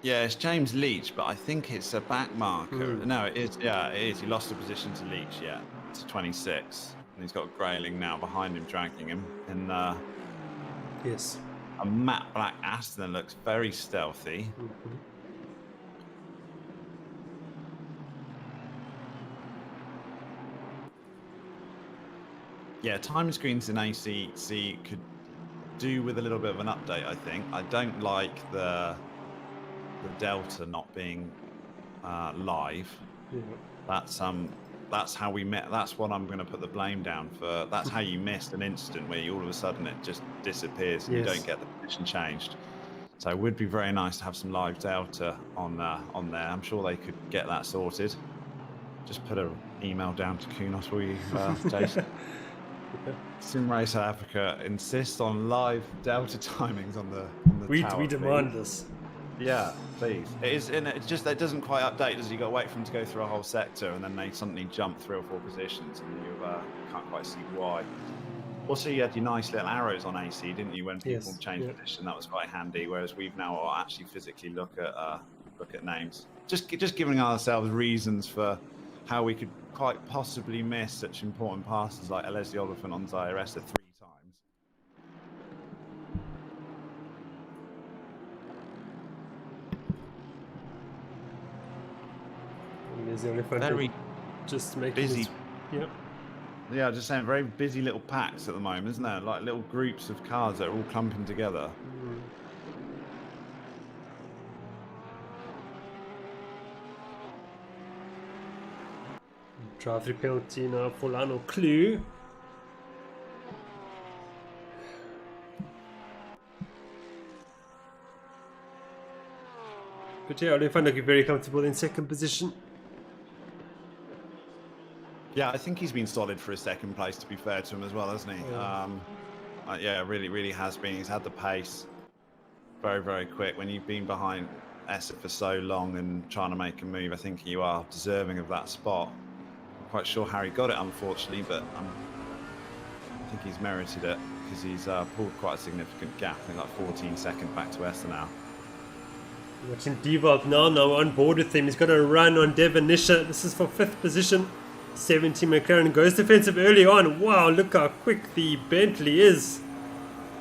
Yeah, it's James Leach, but I think it's a back marker. No, it is. Yeah, it is. He lost a position to Leach, to 26. And he's got Grayling now behind him, dragging him. And yes, a matte black Aston looks very stealthy. Yeah, time screens in ACC could do with a little bit of an update, I think. I don't like the Delta not being live. Yeah. That's how we met. That's what I'm going to put the blame down for. That's how you missed an instant where all of a sudden it just disappears and you don't get the position changed. So it would be very nice to have some live data on there. I'm sure they could get that sorted. Just put an email down to Kunos for you, Jason. SimRace South Africa insists on live delta timings on the tower. We demand this. Yeah, please. It is, and it's just that it doesn't quite update, does it? You got to wait for them to go through a whole sector, and then they suddenly jump 3 or 4 positions, and you can't quite see why. Also, you had your nice little arrows on AC, didn't you? When people changed position, that was quite handy. Whereas we've now actually physically look at names, just giving ourselves reasons for how we could quite possibly miss such important passes like Leslie Oliphant on Zairessa 3 times. Very just making busy. Yep. Yeah, just saying, very busy little packs at the moment, isn't there? Like little groups of cars that are all clumping together. Drive-through penalty now for Lano Clue. But yeah, Oliphant looking very comfortable in second position. Yeah, I think he's been solid for his second place, to be fair to him as well, hasn't he? Yeah, really has been. He's had the pace very quick. When you've been behind Essa for so long and trying to make a move, I think you are deserving of that spot. I'm quite sure Harry got it, unfortunately, but I think he's merited it because he's pulled quite a significant gap. I think like 14 seconds back to Essa now. Watching Devolt now on board with him. He's got a run on Devon Nisha. This is for 5th position. 17 McLaren goes defensive early on. Wow, look how quick the Bentley is.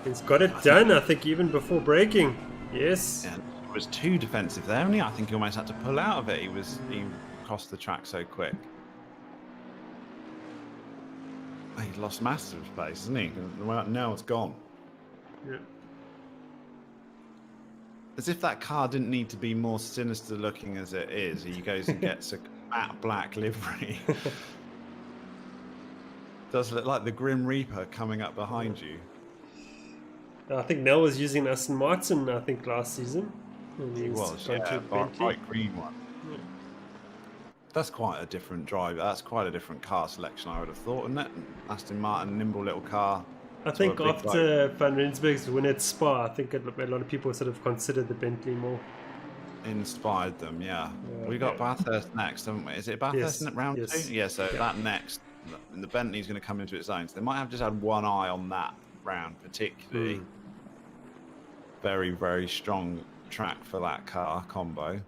He's got it done, I think, even before braking. Yes. Yeah, it was too defensive there, and I think he almost had to pull out of it. He crossed the track so quick. He lost massive space, hasn't he? Now it's gone. Yeah. As if that car didn't need to be more sinister looking as it is. He goes and gets a matte black livery. Does look like the Grim Reaper coming up behind you. I think Nell was using Aston Martin, I think, last season. He was, yeah, bright green one. Yeah. That's quite a different drive. That's quite a different car selection, I would have thought, isn't it? Aston Martin, nimble little car. I think after Van Rensburg's win at Spa, I think a lot of people sort of considered the Bentley more. Inspired them, yeah. We got Bathurst next, haven't we? Is it Bathurst in round 2? Yeah, so that next, the Bentley's going to come into its own. So they might have just had one eye on that round, particularly. Very strong track for that car combo.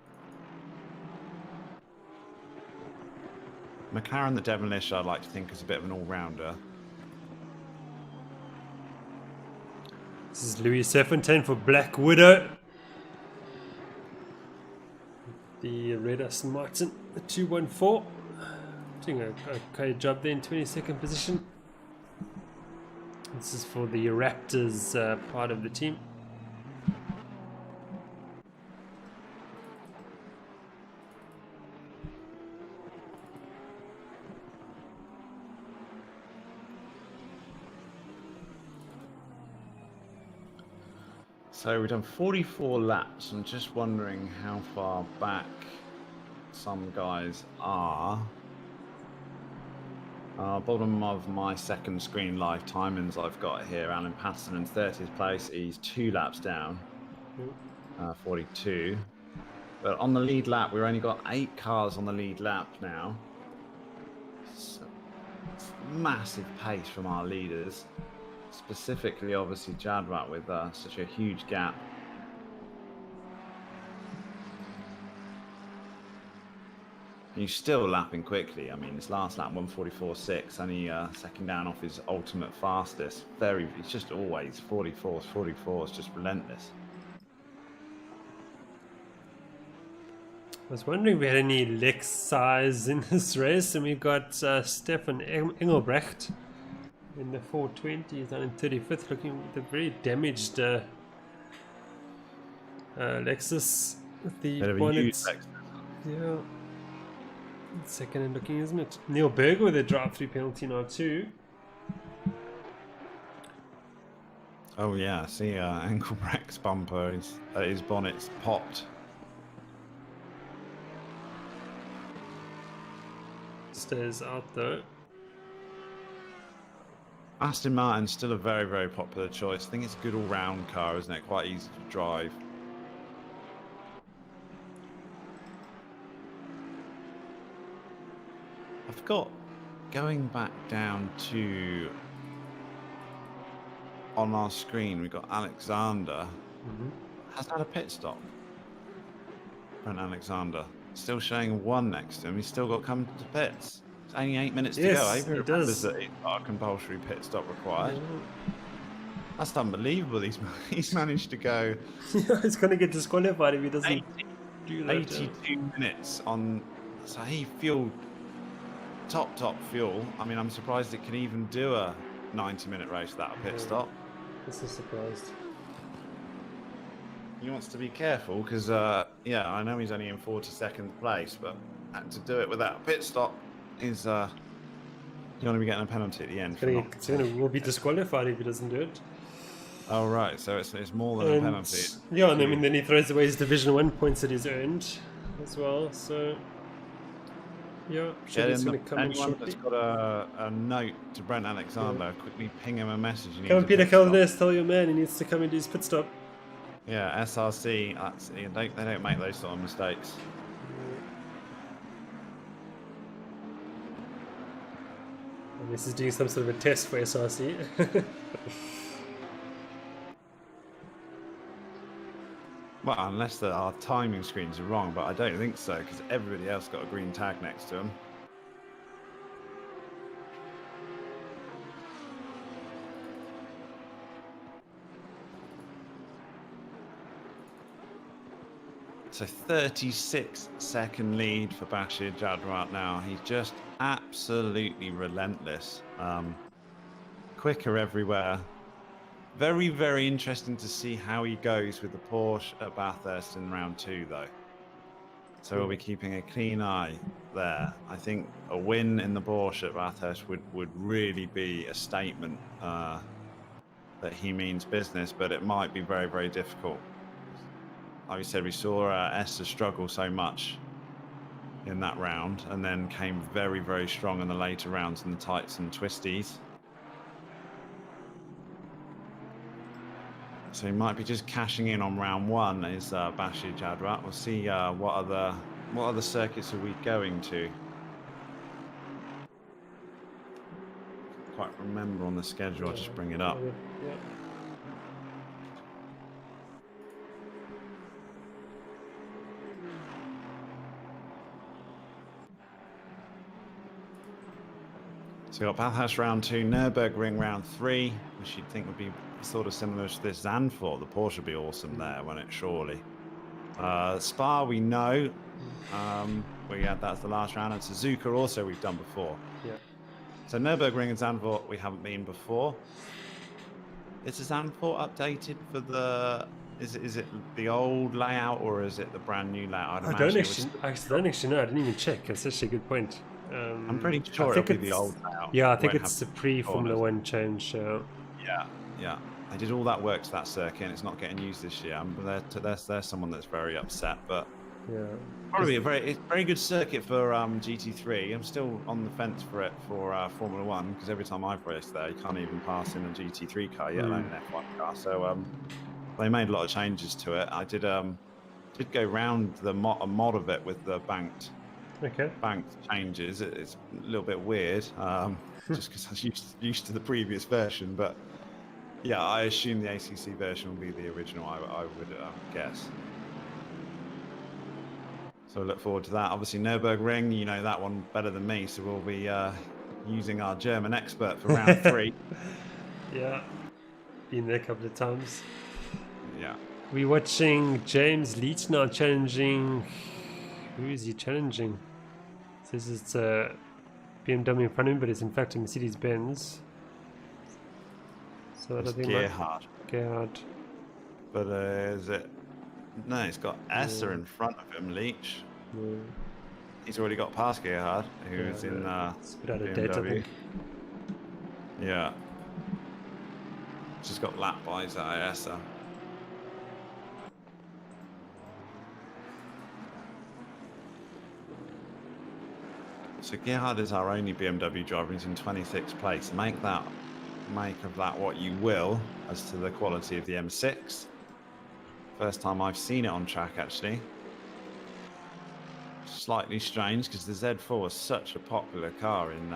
McLaren, the Devonish, I'd like to think is a bit of an all-rounder. This is Louis Serfontaine for Black Widow. The red Aston Martin, the 214. Doing a okay job there in 22nd position. This is for the Raptors part of the team. So we've done 44 laps. I'm just wondering how far back some guys are. Bottom of my second screen live timings I've got here. Alan Patterson in 30th place. He's 2 laps down. 42. But on the lead lap, we've only got 8 cars on the lead lap now. So, massive pace from our leaders. Specifically, obviously, Jadwat with such a huge gap. He's still lapping quickly. I mean, his last lap, 144.6, only second down off his ultimate fastest. It's just always 44s, just relentless. I was wondering if we had any Lex size in this race, and we've got Stefan Engelbrecht in the 420s down in 35th, looking with a very damaged Lexus with the bonnet. Yeah. Second and looking, isn't it? Neil Berger with a drive-through penalty now too. Oh yeah, see, Uncle Breck's bumper, his bonnet's popped. Stays out though. Aston Martin's still a very, very popular choice. I think it's a good all-round car, isn't it? Quite easy to drive. I forgot, going back down to on our screen, we've got Alexander. Has had a pit stop. Brent Alexander. Still showing 1 next to him. He's still got come to pits. It's only 8 minutes to go. Yes, Avery he does. that he's got a compulsory pit stop required. Yeah. That's unbelievable. He's managed to go He's gonna get disqualified if he doesn't do that. 82 minutes on. So he fueled top fuel. I mean, I'm surprised it can even do a 90-minute race without a pit stop. This is surprised. He wants to be careful because, yeah, I know he's only in 42nd place, but to do it without a pit stop is you're going to be getting a penalty at the end. Will be disqualified if he doesn't do it. Oh right, so it's more than a penalty. Yeah, and I mean then he throws away his Division 1 points that he's earned as well. So yeah, sure he's going to come in anyone shortly. that's got a note to Brent Alexander, quickly ping him a message. Come on, Peter Caldenas, tell your man he needs to come and do his pit stop. Yeah, SRC. They don't make those sort of mistakes. And this is doing some sort of a test for SRC. Well, unless our timing screens are wrong, but I don't think so because everybody else got a green tag next to them. So 36-second lead for Bashir Jadrat now. He's just absolutely relentless. Quicker everywhere. Very, very interesting to see how he goes with the Porsche at Bathurst in round 2, though. So we'll be keeping a clean eye there. I think a win in the Porsche at Bathurst would really be a statement that he means business, but it might be very, very difficult. Like we said, we saw Esther struggle so much in that round and then came very, very strong in the later rounds in the tights and twisties. So he might be just cashing in on round 1 is Bashir Jadrat. We'll see what other circuits are we going to. Quite remember on the schedule, I'll just bring it up. Yeah. So we've got Bathurst round 2, Nürburgring round 3, which you'd think would be sort of similar to this Zandvoort. The Porsche would be awesome there, won't it? Surely. Spa, we know. We had that's the last round, and Suzuka also we've done before. Yeah. So Nürburgring and Zandvoort we haven't been before. Is the Zandvoort updated for the? Is it the old layout or is it the brand new layout? I don't actually know. I didn't even check. That's actually a good point. I'm pretty sure it'll be the old layout. Yeah, I think it's a pre-Formula 1 change. Yeah. They did all that work to that circuit, and it's not getting used this year. There's someone that's very upset, but yeah, probably a very good circuit for GT3. I'm still on the fence for it for Formula 1 because every time I've raced there, you can't even pass in a GT3 car, yet alone an F1 car. So they made a lot of changes to it. I did go round a mod of it with the banked changes. It's a little bit weird, just because I was used to the previous version. But yeah, I assume the ACC version will be the original. I would guess. So I look forward to that. Obviously, Nürburgring, you know that one better than me, so we'll be using our German expert for round 3. Yeah, been there a couple of times. Yeah. We're watching James Leach now challenging. Who is he challenging? This is a BMW in front of him, but it's in fact a Mercedes-Benz. So it's Gerhard. But is it? No, he's got Esser in front of him, Leach. Yeah. He's already got past Gerhard, who's in it's a bit out of BMW. date, I think. Yeah. Just got lapped by Essa. So Gerhard is our only BMW driver. He's in 26th place. Make of that what you will as to the quality of the M6. First time I've seen it on track, actually. Slightly strange because the Z4 is such a popular car in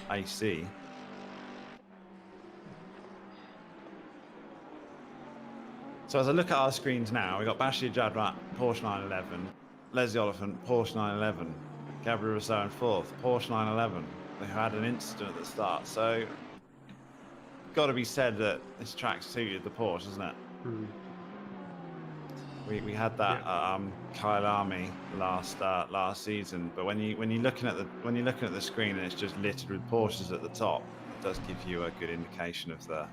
AC. So as I look at our screens now, we've got Bashir Jadrat, Porsche 911, Leslie Oliphant, Porsche 911, Gabriel Rousseau in 4th, Porsche 911. They had an incident at the start, so got to be said that this track suited the Porsche, isn't it? Mm. We had that Kyle Army last season, but when you're looking at the screen and it's just littered with Porsches at the top, it does give you a good indication of that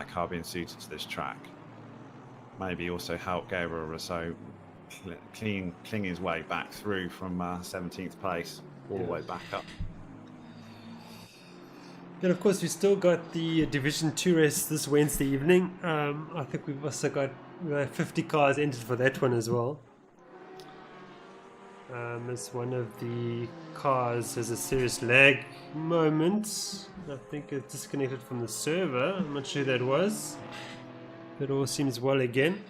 car being suited to this track. Maybe also help Gabriel Rousseau cling his way back through from 17th place all the way back up. And of course, we still got the Division 2 race this Wednesday evening. I think we've also got 50 cars entered for that one as well. As one of the cars has a serious lag moment. I think it's disconnected from the server. I'm not sure who that was. It all seems well again.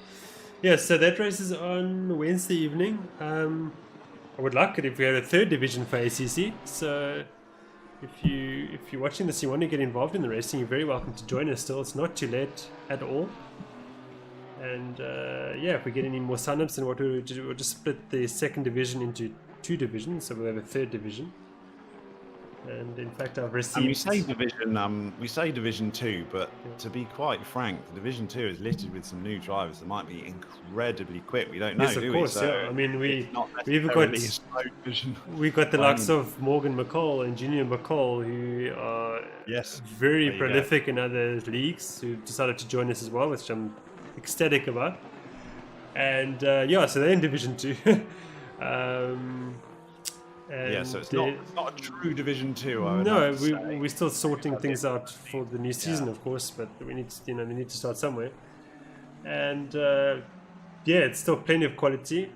Yeah, so that race is on Wednesday evening. I would like it if we had a third division for ACC. So if you're watching this, you want to get involved in the racing, you're very welcome to join us still. It's not too late at all. And yeah, if we get any more signups, then what we'll do, we'll just split the second division into 2 divisions, so we'll have a third division. And in fact, I've received. And we say Division 2, but to be quite frank, the Division 2 is littered with some new drivers that might be incredibly quick. We don't know. Yes, of course. So yeah. I mean, we've got the likes of Morgan McCall and Junior McCall, who are very prolific in other leagues, who decided to join us as well, which I'm ecstatic about. And yeah, so they're in Division 2. So it's not a true Division 2. We're still sorting things out for the new season, of course, but we need to, we need to start somewhere. And yeah, it's still plenty of quality.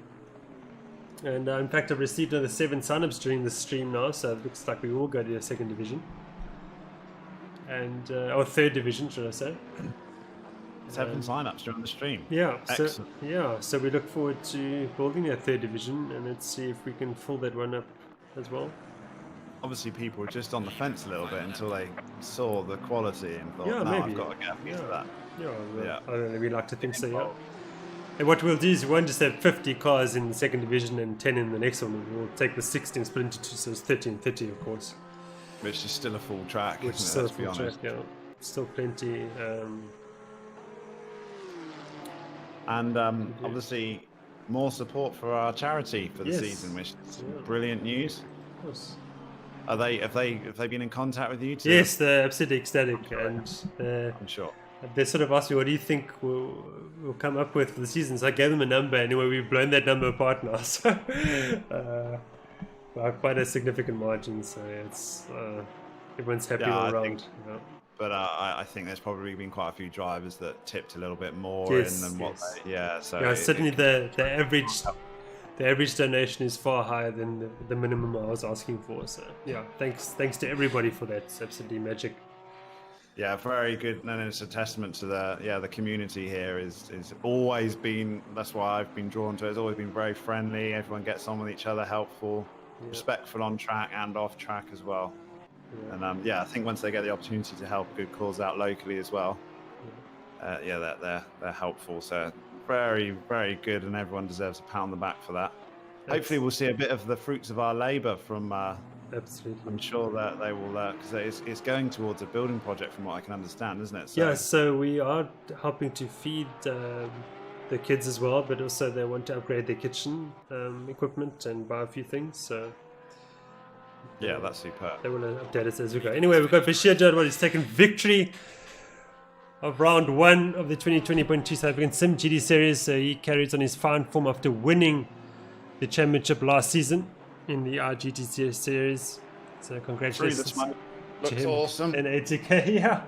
And in fact, I've received another 7 signups during the stream now, so it looks like we will go to the second division, and or third division, should I say? 7 signups during the stream. Yeah, excellent. So we look forward to building that third division, and let's see if we can fill that one up as well. Obviously, people were just on the fence a little bit until they saw the quality and thought, maybe. I've got to get into that. I don't know, we like to think so, yeah. And what we'll do is we won't just have 50 cars in the second division and 10 in the next one. We'll take the 60 and split into 2, so it's 30 and 30, of course. Which is still a full track, Which is still a full track, yeah. Still plenty. And obviously more support for our charity for the season, which is brilliant news. Of course. Have they been in contact with you? Yes, they're absolutely ecstatic, and I'm sure they sort of asked me, "What do you think we'll come up with for the season?" So I gave them a number. Anyway, we've blown that number apart now, so by quite a significant margin. So it's everyone's happy all around. But I think there's probably been quite a few drivers that tipped a little bit more in than what they, so certainly the average donation is far higher than the minimum I was asking for. So yeah, thanks to everybody for that. It's absolutely magic. Yeah, very good, and it's a testament to the community here is always been. That's why I've been drawn to it. It's always been very friendly. Everyone gets on with each other, helpful, respectful on track and off track as well. And I think once they get the opportunity to help good cause out locally as well, they're helpful. So very, very good, and everyone deserves a pat on the back for that. Hopefully we'll see a bit of the fruits of our labour from absolutely. I'm sure that they will, because it's going towards a building project from what I can understand, isn't it? So we are helping to feed the kids as well, but also they want to upgrade their kitchen equipment and buy a few things, so yeah, that's superb. They will update us as we go. Anyway, we've got Bashir Jadwal. He's taken victory of round 1 of the 2020.2 South African simGT series. So he carries on his fine form after winning the championship last season in the RGT series. So congratulations to him. Looks awesome. And ATK, yeah.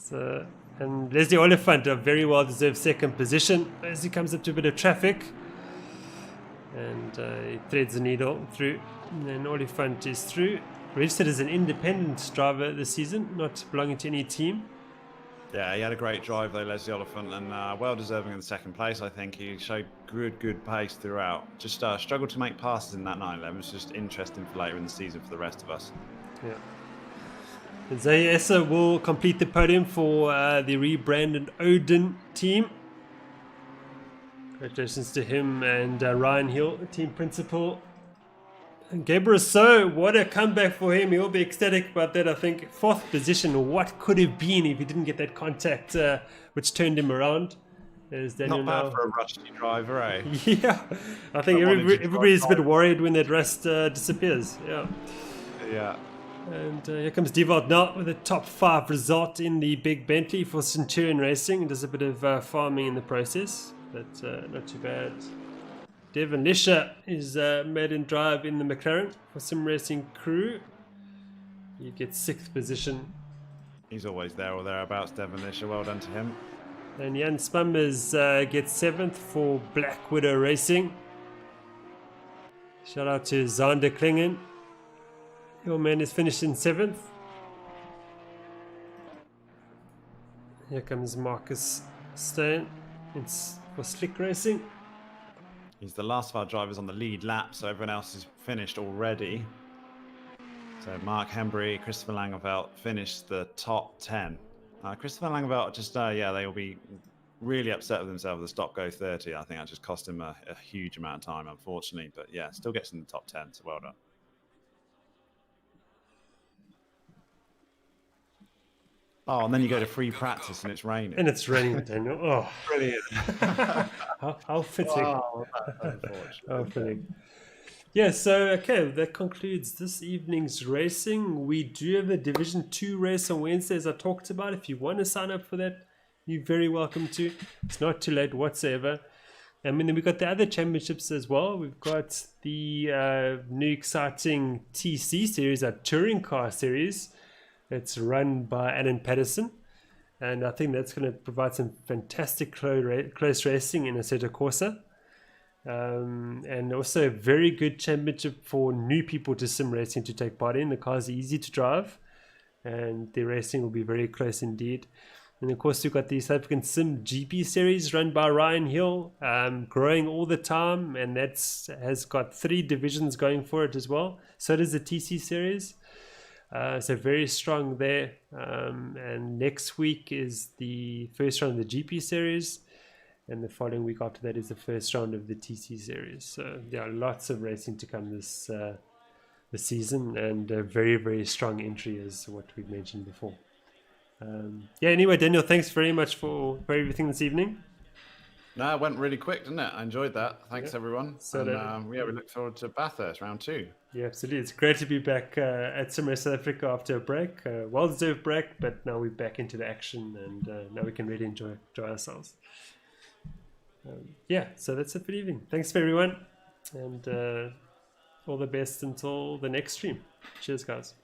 So, and Leslie Oliphant, a very well deserved second position as he comes up to a bit of traffic. And he threads the needle through. And then Oliphant is through. Registered as an independent driver this season, not belonging to any team. Yeah, he had a great drive though, Leslie Oliphant, and well deserving in the second place. I think he showed good pace throughout. Just struggled to make passes in that 911. It's just interesting for later in the season for the rest of us. Yeah. And Zaire Essa will complete the podium for the rebranded Odin team. Congratulations to him and Ryan Hill, team principal. And Gabriel So, what a comeback for him. He'll be ecstatic about that, I think. 4th position, what could have been if he didn't get that contact which turned him around. There's Daniel Not bad now. for a rusty driver, eh? Yeah, I think everybody's a bit worried when that rust disappears. Yeah. Yeah. And here comes Dewald now with a top 5 result in the Big Bentley for Centurion Racing. Does a bit of farming in the process, but not too bad. Devon Lisher is maiden drive in the McLaren for Sim Racing Crew. He gets 6th position. He's always there or thereabouts, Devon Lisher. Well done to him. And Jan Spammers gets 7th for Black Widow Racing. Shout out to Zander Klingen. Your man is finished in 7th. Here comes Marcus Stone. It's for Slick Racing. He's the last of our drivers on the lead lap, so everyone else is finished already. So Mark Hembry, Christopher Langeveld finished the top 10. Christopher Langeveld just, yeah, they will be really upset with themselves with the stop-go 30. I think that just cost him a huge amount of time, unfortunately. But yeah, still gets in the top 10, so well done. Oh, and then you go to free practice and it's raining. And it's raining, Daniel. Oh, Brilliant. how fitting. Oh, that's unfortunate. How fitting. Yeah, so, okay, that concludes this evening's racing. We do have a Division 2 race on Wednesday, as I talked about. If you want to sign up for that, you're very welcome to. It's not too late whatsoever. I mean, then we've got the other championships as well. We've got the new exciting TC series, our touring car series. It's run by Alan Patterson, and I think that's going to provide some fantastic close racing in Assetto Corsa. And also a very good championship for new people to sim racing to take part in. The cars are easy to drive, and the racing will be very close indeed. And of course, we've got the South African simGT series run by Ryan Hill, growing all the time, and has got 3 divisions going for it as well. So does the TC series. So very strong there. And next week is the first round of the GP series, and the following week after that is the first round of the TC series. So yeah, lots of racing to come this season, and a very, very strong entry as what we've mentioned before. Yeah, anyway, Daniel, thanks very much for everything this evening. No, it went really quick, didn't it? I enjoyed that. Thanks, everyone. So and, yeah, we look forward to Bathurst round 2. Yeah, absolutely. It's great to be back at Sim Race South Africa after a break, well-deserved break, but now we're back into the action, and now we can really enjoy ourselves. Yeah, so that's it for the evening. Thanks for everyone, and all the best until the next stream. Cheers, guys.